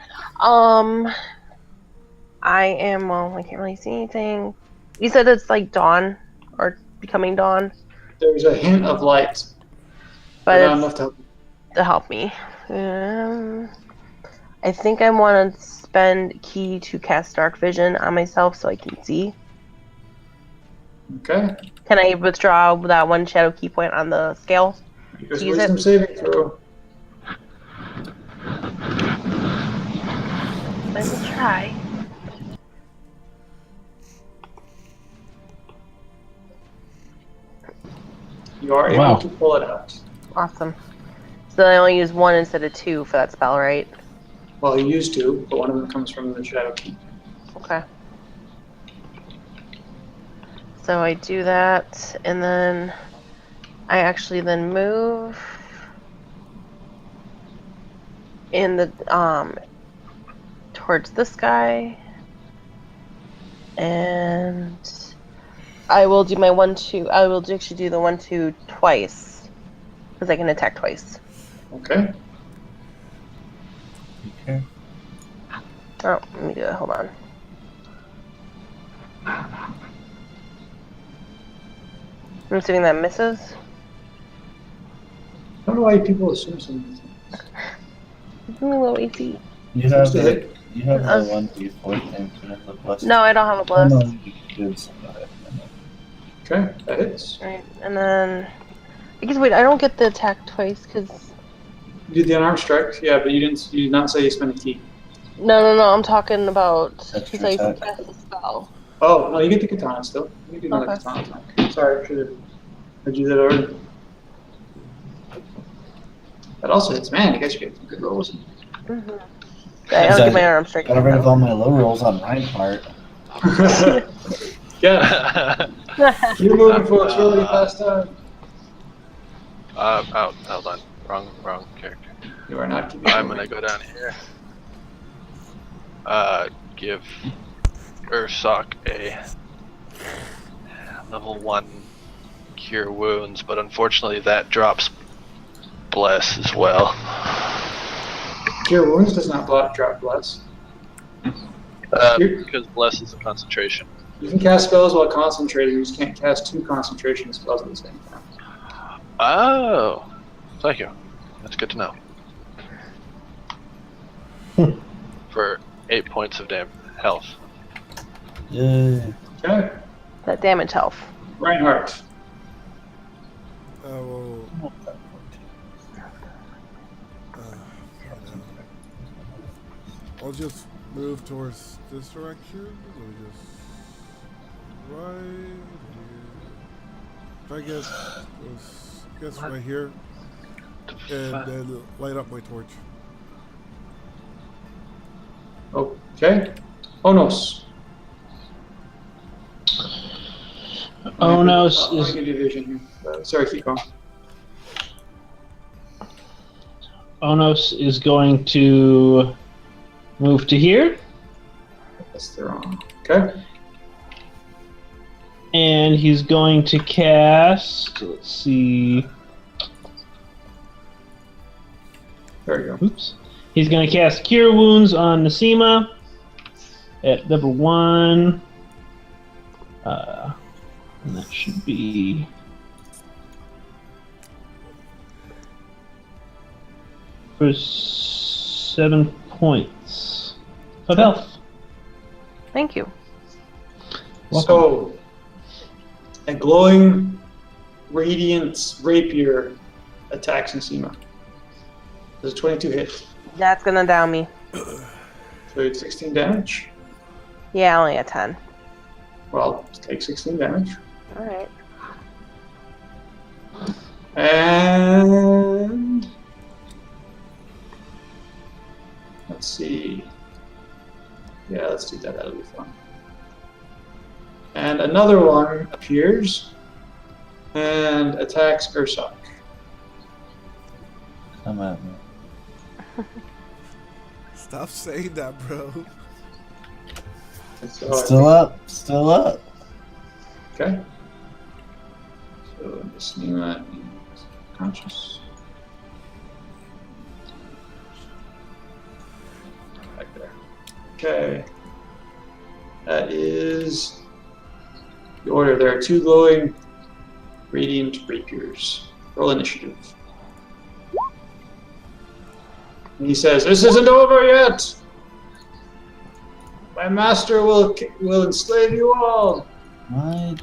I am. Well, I can't really see anything. You said it's like dawn or becoming dawn, There's a hint of light, but not it's enough to help. to help me. I think I want to spend key to cast dark vision on myself so I can see. Okay. Can I withdraw that 1 shadow key point on the scale? Because Use wisdom it. saving throw. I will try. You are able Wow. to pull it out. Awesome. So I only use 1 instead of 2 for that spell, right? Well, you used to, but one of them comes from the shadow key. Okay. So I do that, and then I actually then move in the towards this guy, and I will do my 1-2. I will actually do the 1-2 twice because I can attack twice. Okay. Okay. Oh, let me do it. Hold on. I'm assuming that misses. I don't know why people assume some of these things. Give me a little AC. You have Supposed to the hit. you have the 1d4 thing for the plus. No, I don't have a Oh, blast. no, you did some of it. Okay, that hits. Alright, and then I guess wait, I don't get the attack twice because You did the unarmed strike, yeah, but you did not say you spent a key. no, I'm talking about because Extra I attack. cast the spell. Oh, no, you get the katana still. You get another Okay. katana attack. Sorry, I should have heard you that already. That also hits. Man, you guys are getting good rolls. I don't get my arm strike. Got rid of all my low rolls on Reinhardt. Yeah. Keep moving, folks. We're already past time. Hold on. Wrong character. You are not keeping I'm moving. gonna go down here. Give Ursoc a level 1 cure wounds, but unfortunately that drops bless as well. Cure wounds does not drop bless. Because bless is a concentration. You can cast spells while concentrating. You just can't cast 2 concentration spells at the same time. Oh, thank you. That's good to know. For 8 points of health. Yay. Okay. That damage health. Reinhardt. Well, I'll just move towards this direction. Let me just right here. I guess right here, and then light up my torch. Okay. Onos. Onos I'll is give you vision here. Sorry, keep going. going to move to here, That's the wrong. Okay. and he's going to cast. Let's see. There you go. Oops. He's going to cast Cure Wounds on Nasima at level 1. And that should be for 7 points of health. Thank you. So, a glowing, radiant rapier attacks Nsima. Does a 22 hit? That's gonna down me. So it's 16 damage. Yeah, only a 10. Well, take 16 damage. Alright. And let's see. Yeah, let's do that. That'll be fun. And another one appears and attacks Ursoc. Come at me. Stop saying that, bro. So I Still up. Still up. Okay. So Nsima is conscious. Back there. Okay. That is the order. There are 2 glowing radiant rapiers. Roll initiative. And he says, "This isn't over yet. My master will enslave you all." I'm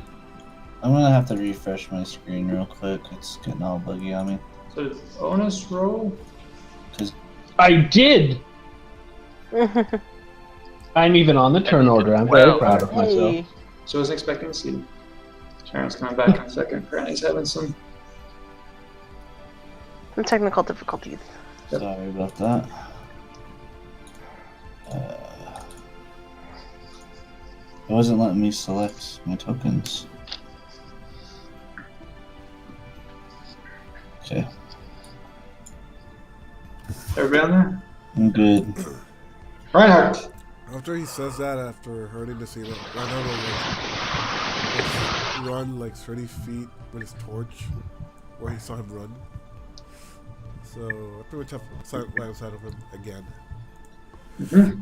gonna have to refresh my screen real quick. It's getting all buggy on me. So bonus roll. I did! I'm even on the turn order. I'm very Wow. proud of myself. Hey. So I was expecting to see. Sharon's coming back in a second. Apparently he's having some. Some technical difficulties. Yep. Sorry about that. It wasn't letting me select my tokens. Okay, Everybody on there? I'm good. Reinhardt. After he says that, after hurting to see that, Reinhardt will run like 30 feet with his torch, where he saw him run. So I pretty much have sight right outside of him again. Mm-hmm.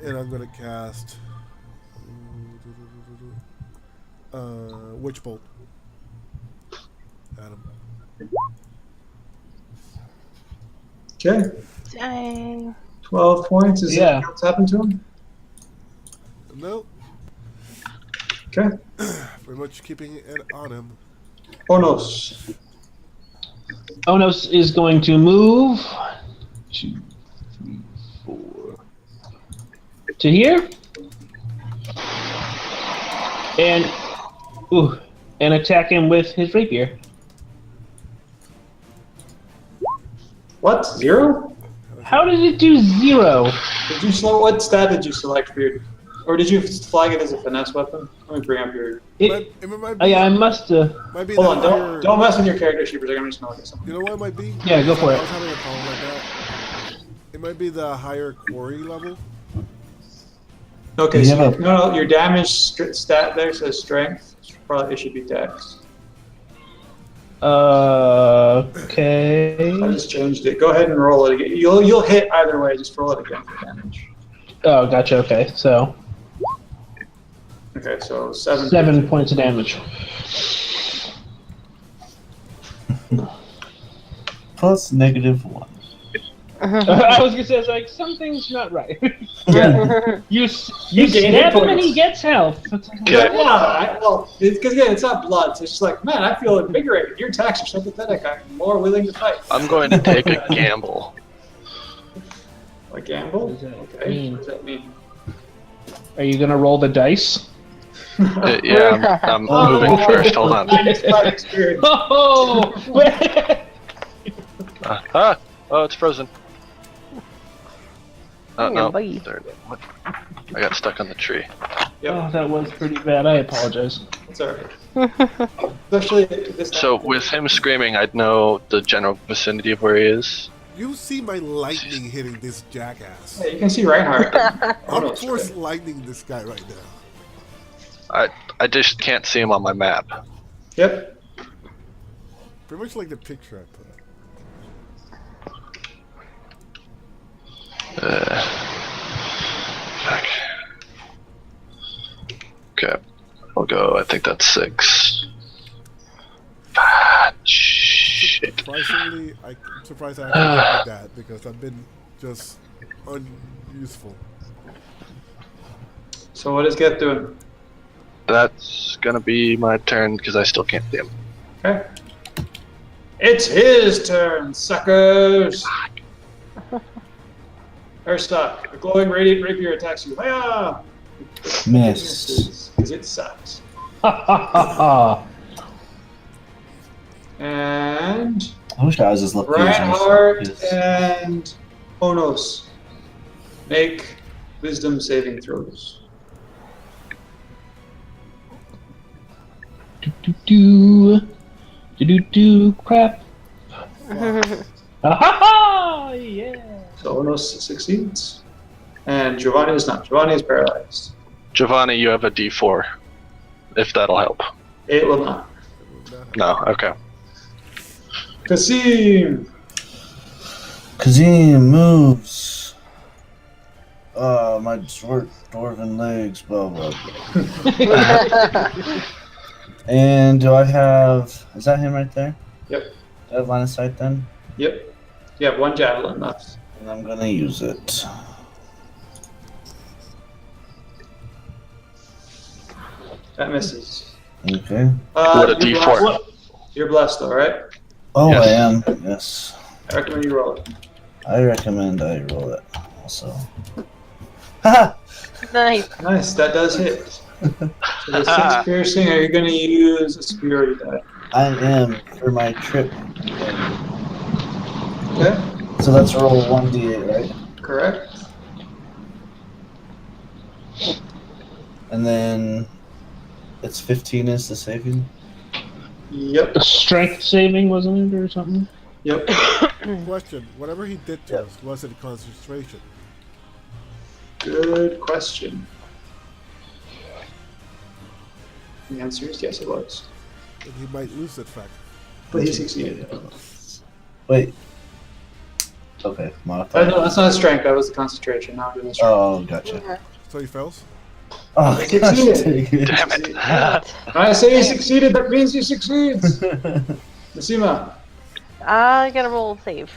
And I'm gonna cast Witch Bolt at him. Okay. Dang. 12 points. Is Yeah. anything else happened to him? Nope. Okay. Pretty much keeping it on him. Onos. Onos is going to move 2, 3, 4 to here, and attack him with his rapier. What? 0? How did it do 0? Did you select? What stat did you select for your Or did you flag it as a finesse weapon? Let me bring up your. It might be, I must. might be Hold the on, higher, don't mess with your character sheet for a second. I'm just gonna look at something. You know what it might be? Yeah, go for I it. was having a problem like that. It might be the higher quarry level. Okay, You so have no, your damage stat there says strength. Probably it should be dex. Okay. I just changed it. Go ahead and roll it again. You'll hit either way. Just roll it again for damage. Oh, gotcha. Okay, so Okay, so 7. 7 points of damage. Plus -1. I was gonna say, it's like something's not right. Yeah. you You gain hit stab him and points. he gets health. It's like, Yeah, because again, it's not blood. So it's just like, man, I feel invigorated. Your attacks are so pathetic. I'm more willing to fight. I'm going to take a gamble. A gamble? What does that Okay. mean? What does that mean? Are you gonna roll the dice? Yeah, I'm moving first. Hold on. Experience. Oh! Oh, it's frozen. Oh, Yeah, no. buddy. There, what? I got stuck on the tree. Oh, that was pretty bad. I apologize. It's alright. Especially this time. So with him screaming, I'd know the general vicinity of where he is. You see my lightning hitting this jackass. Yeah, you can see Reinhardt. I'm no, force right. lightning this guy right now. I just can't see him on my map. Yep. Pretty much like the picture I put up. Fuck. Okay. I'll go. I think that's 6. Ah, shit. Surprisingly, I'm surprised I haven't did that because I've been just unuseful. So what is Geth doing? That's gonna be my turn because I still can't see him. Okay. It's his turn, suckers! Urstock, the glowing radiant rapier attacks you. Hiya! Miss. Because it sucks. And I wish I was as lucky as Reinhardt this. and Onos make wisdom saving throws. Crap. Ah, yeah. So Onos succeeds. And Giovanni is not. Giovanni is paralyzed. Giovanni, you have a D4. If that'll help. It will not. No. Okay. Kasim! Kazim moves. My short dwarven legs, blah blah blah. And do I have? Is that him right there? Yep. Do I have line of sight then? Yep. You have one javelin left. And I'm gonna use it. That misses. Okay. What a you're D4. blessed. You're blessed though, right? Oh, Yes. I am. Yes. I recommend you roll it. I recommend I roll it. Also. Haha. Nice. Nice, that does hit. So the 6 piercing, are you going to use a superiority die? I am for my trip. Okay, So let's roll 1d8, right? correct. And then it's 15 is the saving. Yep, A strength saving, wasn't it, or something? yep. Question: whatever he did to Yeah. us, was it a concentration? Good question. The answer is yes, it was. And he might lose that fact. But he succeeded. Wait. Okay, modifier. No, that's not a strength, that was the concentration. Now I'm doing the strength. Oh, gotcha. So he fails. Oh, He gosh, succeeded. dang it. Damn it. When I say he succeeded, that means he succeeds. Nasima, I gotta roll save.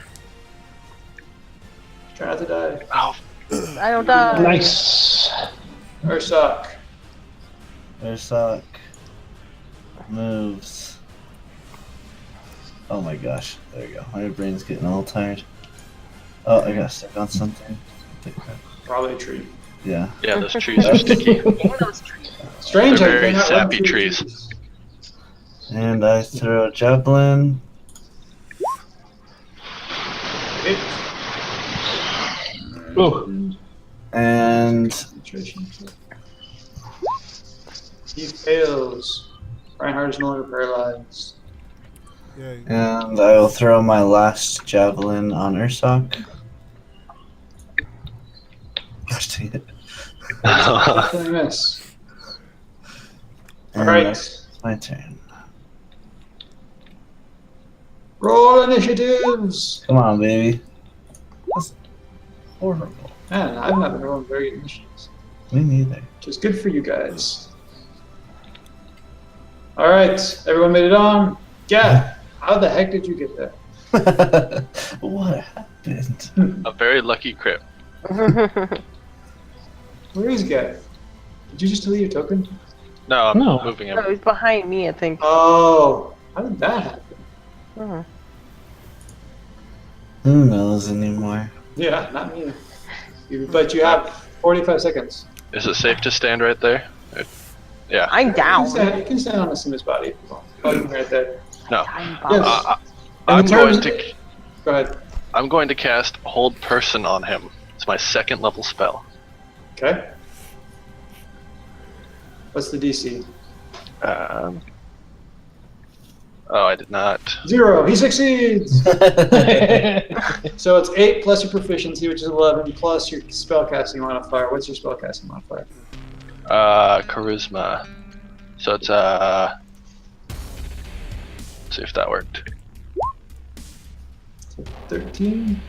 try not to die. Oh, I don't die. Nice. Ursak, Ursak moves. Oh my gosh, there you go. My brain's getting all tired. Oh, I got stuck on something. probably a tree. Yeah. yeah, those trees are sticky. Strange, They're how you very cannot run sappy through trees. And I throw a javelin. Hit. Oh, And Concentration. He fails. Reinhardt is no longer paralyzed. Yay. And I will throw my last javelin on Ursak. Gosh dang it. Definitely miss. And Alright. that's my turn. Roll initiatives! Come on, baby. That's horrible. Man, I've not been rolling very good initiatives. Me neither. Which is good for you guys. Alright, everyone made it on. Yeah, how the heck did you get there? What happened? A very lucky crit. Where is Gav? Did you just delete your token? No, I'm No. moving No, him. he's behind me, I think. Oh, how did that happen? Mhm. Who knows anymore? Yeah, not me. But you have 45 seconds. Is it safe to stand right there? Yeah. I'm down. You can stand on Asima's body if you want. Oh, you can right there. No. I'm Yes. bound. I'm And the going terms- to. Go ahead. I'm going to cast Hold Person on him. It's my 2nd level spell. Okay. What's the DC? Oh, I did not. 0. He succeeds. So it's 8 plus your proficiency, which is 11, plus your spellcasting modifier. What's your spellcasting modifier? Charisma. So it's let's see if that worked. 13.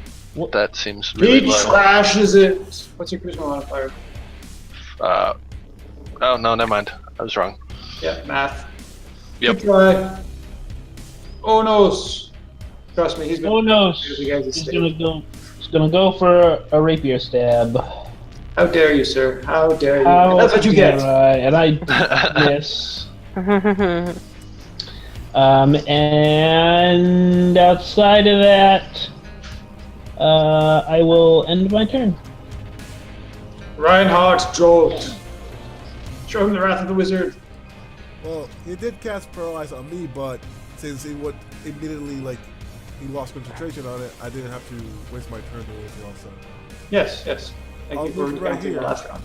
That seems really He low. slashes it. What's your charisma modifier? Oh no, never mind. I was wrong. Yeah, math. Yep. Good try. Oh no. Trust me, he's been. Oh no! You guys He's stay. gonna go for a rapier stab. How dare you, sir? How dare you? How That's what you dare get. And I miss. And outside of that, I will end my turn. Reinhardt jolt. Show him the wrath of the wizard. Well, he did cast Paralyze on me, but since he would immediately, like, he lost concentration on it, I didn't have to waste my turn doing anything else. Yes, yes. Thank I'll you for move right reacting the here. last round.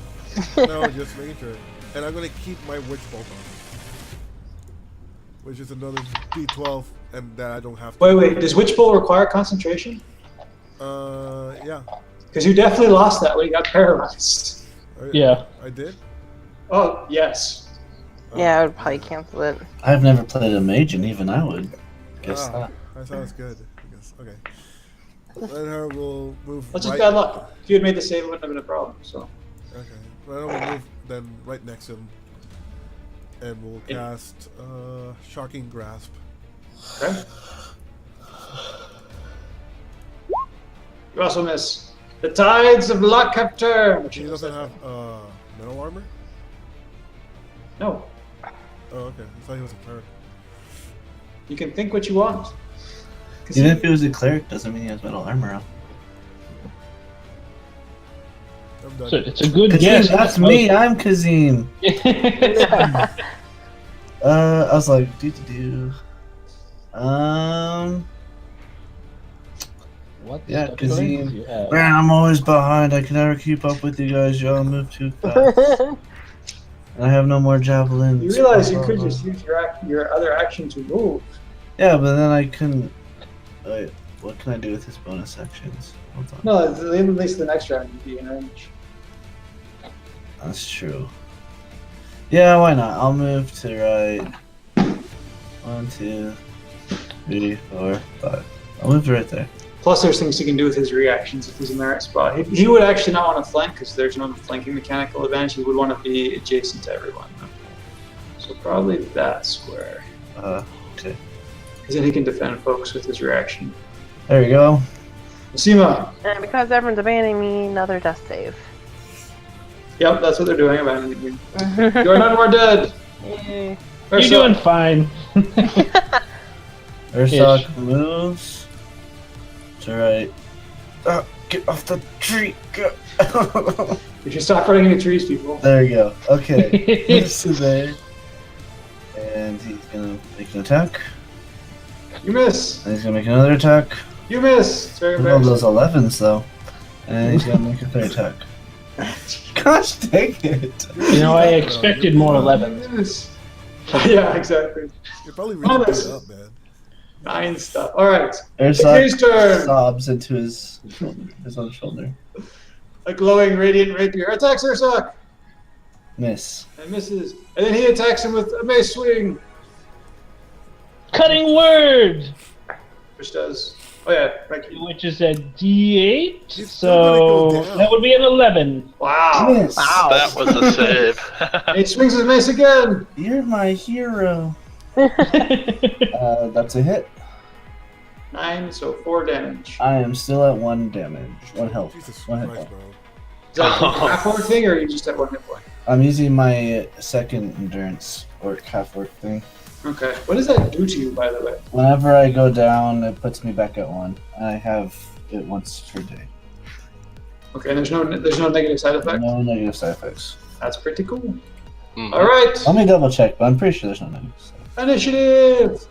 No, just making sure. And I'm going to keep my Witch Bolt on, which is another D12, and that I don't have to. Wait. Does Witch Bolt require concentration? Yeah. Because you definitely lost that when you got paralyzed. Yeah. I did? Oh, yes. Yeah, I would probably cancel it. I've never played a mage, and even I would guess Ah, that. that sounds good. I guess. Okay. Then her will move That's right. just bad luck. If you had made the save, it wouldn't have been a problem. So, Okay. Then I will move then right next to him. And we'll cast Shocking Grasp. okay. You also miss. The tides of luck have turned. He doesn't have metal armor? No. Oh, okay. I thought he was a cleric. You can think what you want. 'Cause Even he- if he was a cleric, doesn't mean he has metal armor on. I'm done. So it's a good Kazim, guess. that's me. I'm Kazim. I was like, do. What Yeah, stuff Kazim. do you have? Man, I'm always behind. I can never keep up with you guys. Y'all move too fast. And I have no more javelins. You realize you could just use your other action to move. Yeah, but then I couldn't. Wait, what can I do with his bonus actions? Hold on. No, at least the next round you'd be in range. That's true. Yeah, why not? I'll move to right. 1, 2, 3, 4, 5. I'll move to right there. Plus, there's things he can do with his reactions if he's in the right spot. He would actually not want to flank because there's no flanking mechanical advantage. He would want to be adjacent to everyone. So probably that square. Okay. Because then he can defend folks with his reaction. There we go. Seema. And because everyone's abandoning me, another death save. Yep, that's what they're doing. Abandoning you. You are none more dead. Yay. You're Ursa. doing fine. Ursak moves to right. Get off the tree! Go. You should stop running into trees, people. There we go. Okay. Moves to there. And he's gonna make an attack. You miss. And he's gonna make another attack. You miss. It's very Look at all embarrassing. those 11s though. And he's gonna make a third attack. Gosh dang it! You know, I expected more 11s. Yes. Yeah, exactly. You're probably really Honest. beat up, man. 9 stuff. All right. Ursak His turn. sobs into his own shoulder. A glowing radiant rapier attacks Ursak Miss. and misses. And then he attacks him with a mace swing, Cutting word, which does. Oh yeah, thank you. which is a D8. It's still So gonna go down. that would be an 11. Wow. Miss. That was a save. And he swings his mace again. You're my hero. That's a hit. 9, so 4 damage. I am still at 1 damage. 1 health. Jesus 1 hit Christ, point. bro. Is that a half-orc thing, or are you just at 1 hit point? I'm using my second endurance orc half orc thing. Okay. What does that do to you, by the way? Whenever I go down, it puts me back at 1. I have it once per day. Okay, and there's no negative side effect. No negative side effects. That's pretty cool. Mhm. All right. Let me double check, but I'm pretty sure there's no negative side effects. Initiative.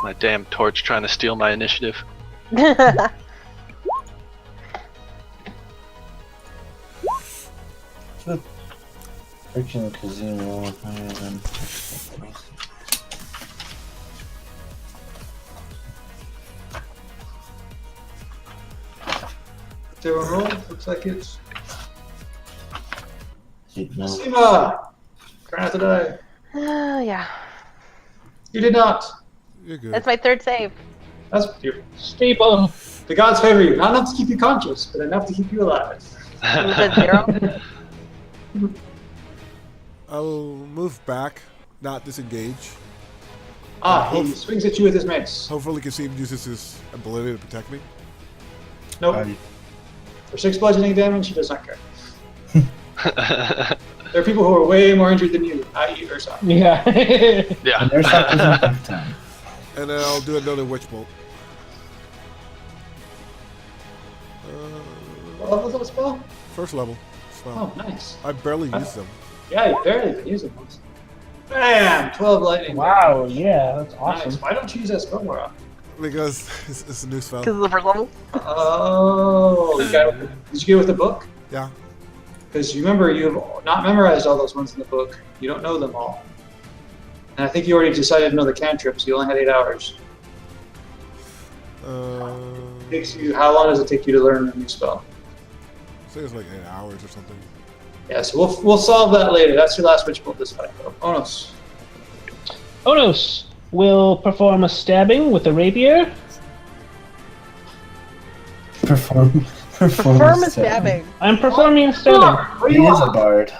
My damn torch trying to steal my initiative. Friction casino higher than. Everyone roll. Looks like it's No. Seema. Try not to die. Yeah. You did not. You're good. That's my 3rd save. That's beautiful. Staple. The gods favor you, not enough to keep you conscious, but enough to keep you alive. Was that 0? I'll move back, not disengage. He swings at you with his mace. Hopefully, Kasim uses his ability to protect me. Nope. For 6 bludgeoning damage, he does not care. There are people who are way more injured than you, i.e. Ursa. Yeah. Yeah. And there's something back down. And then I'll do another Witch Bolt. What level is that spell? First level. Oh, nice. I barely use them. Yeah, you barely been using those. Bam! 12 lightning. Wow. Yeah, that's Nice. awesome. Why don't you use that spell more often? Because it's a new spell. Because of the 1st level? Oh, did you get it with the book? Yeah. Because you remember, you've not memorized all those ones in the book. You don't know them all. And I think you already decided to know the cantrips. You only had 8 hours. Takes you. How long does it take you to learn a new spell? I think it's like 8 hours or something. Yeah, so we'll solve that later. That's your last witch bolt this fight, though. Onos. Onos will perform a stabbing with a rapier. Perform a stabbing. I'm performing a stabbing. He is a bard.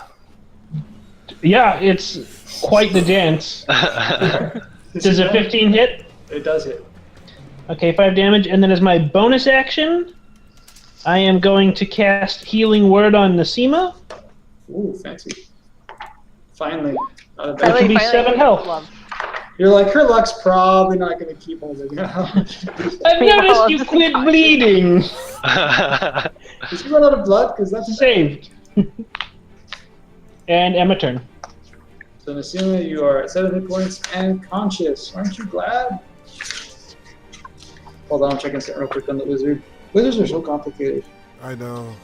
Yeah, it's quite the dance. Does a 15 hit? It does hit. Okay, 5 damage, and then as my bonus action, I am going to cast Healing Word on Nasima. Ooh, fancy. Finally. Not a bad- That should be 7 health. Love. You're like, her luck's probably not going to keep holding out. I've noticed you quit bleeding. Did she run out of blood? Because that's Saved. And Emma turn. So, Nasima, you are at 7 hit points and conscious. Aren't you glad? Hold on, I'm checking something real quick on the wizard. Wizards are so complicated. I know.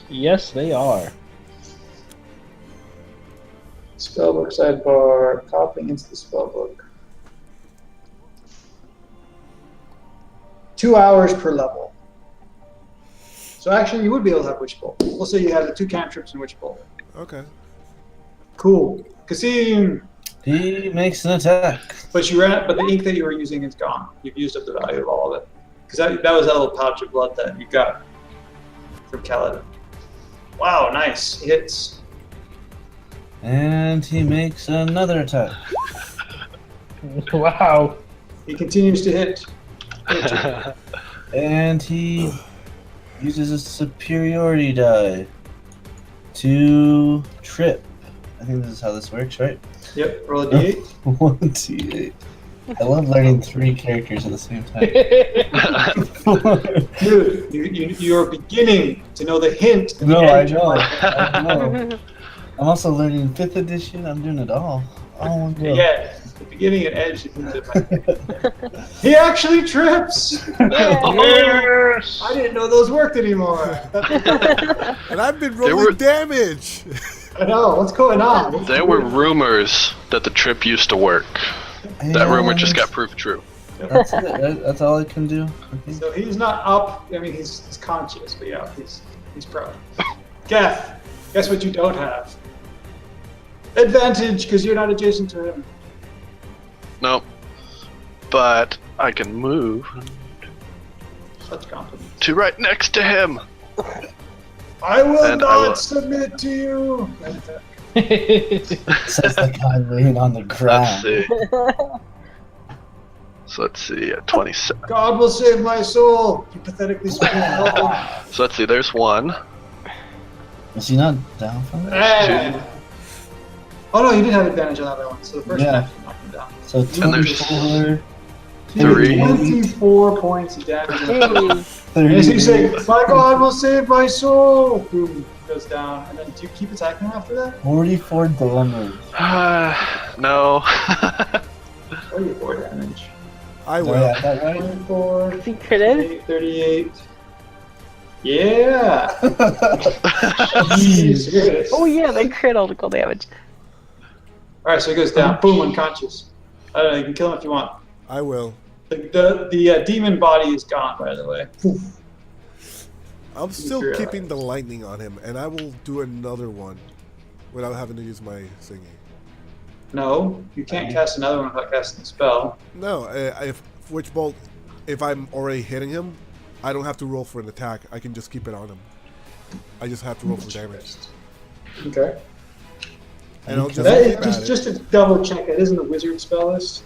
Yes, they are. Spellbook sidebar, copying into the spellbook. 2 hours per level. So actually, you would be able to have Witch Bolt. We'll say you have the 2 cantrips and Witch Bolt. Okay. Cool. Kasim! He makes an attack. But the ink that you were using is gone. You've used up the value of all of it. Because that was that little pouch of blood that you got from Kaladin. Wow, nice. He hits. And he makes another attack. Wow. He continues to hit. And he uses a superiority die to trip. I think this is how this works, right? Yep, roll a d8. 1d8. I love learning 3 characters at the same time. Dude, you're beginning to know the hint. No, I know. I know. I'm also learning 5th edition. I'm doing it all. Oh, no. Yeah, at the beginning it edged. He actually trips. Yes! I didn't know those worked anymore. And I've been rolling were- damage. I know. What's going on? There were rumors that the trip used to work. That rumor just got proved true. That's it. That's all I can do. Okay. So he's not up. I mean, he's conscious, but yeah, he's prone. Geth, guess what you don't have? Advantage, because you're not adjacent to him. Nope. But I can move Such compliment. to right next to him. I will And I not will- submit to you. Says the guy laying on the Let's ground. see. So let's see, 27. God will save my soul. You pathetically speaking. So let's see, there's one. Is he not down from it? Hey. Oh no, you did have advantage on that other one. So the first Yeah. one you knocked him down. So And there's 24, three. 24 points of damage. Jeez. And as you 30. say, my God will save my soul. Boom, goes down. And then do you keep attacking him after that? 44 damage. No. 44 damage. I will. Yeah, that right? 24, Is he critted? 38. Yeah. Jeez. Jeez. Oh yeah, they critical damage. All right, so he goes down. Boom, unconscious. I don't know. You can kill him if you want. I will. The demon body is gone, by the way. Poof. I'm still Materialize. keeping the lightning on him, and I will do another one without having to use my singing. No, you can't cast another one without casting the spell. No, if Witch Bolt, if I'm already hitting him, I don't have to roll for an attack. I can just keep it on him. I just have to roll for damage. Okay. And I'll just That keep is, at it. just to double check, it isn't a wizard spell list.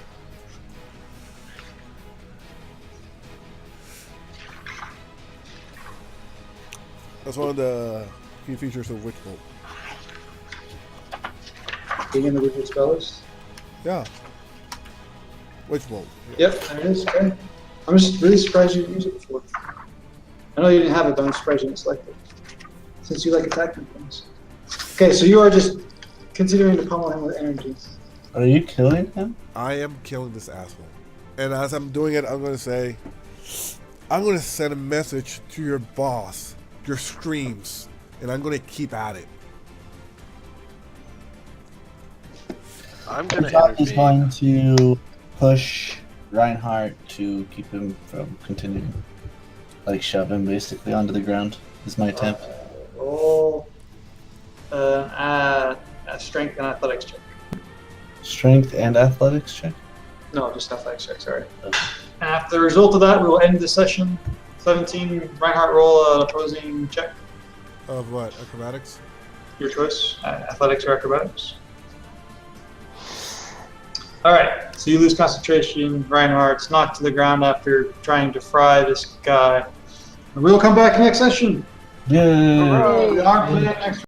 That's one of the key features of Witch Bolt. Being in the wizard spell list. Yeah. Witch Bolt. Yep, there it is. Okay. I'm just really surprised you didn't use it before. I know you didn't have it, but I'm surprised you didn't select it. Since you like attacking things. Okay, so you are just considering to pummel him with energy. Are you killing him? I am killing this asshole. And as I'm doing it, I'm going to say, I'm going to send a message to your boss, your streams, and I'm going to keep at it. I'm gonna Jock is intervene. going to push Reinhardt to keep him from continuing. Like shove him basically onto the ground is my attempt. Roll a strength and athletics check. Strength and athletics check. No, just athletics check, sorry. After the result of that, we will end the session. 17, Reinhardt, roll an opposing check. Of what? Acrobatics? Your choice, athletics or acrobatics. Alright, so you lose concentration. Reinhardt's knocked to the ground after trying to fry this guy. And we'll come back next session. Yay! We are playing next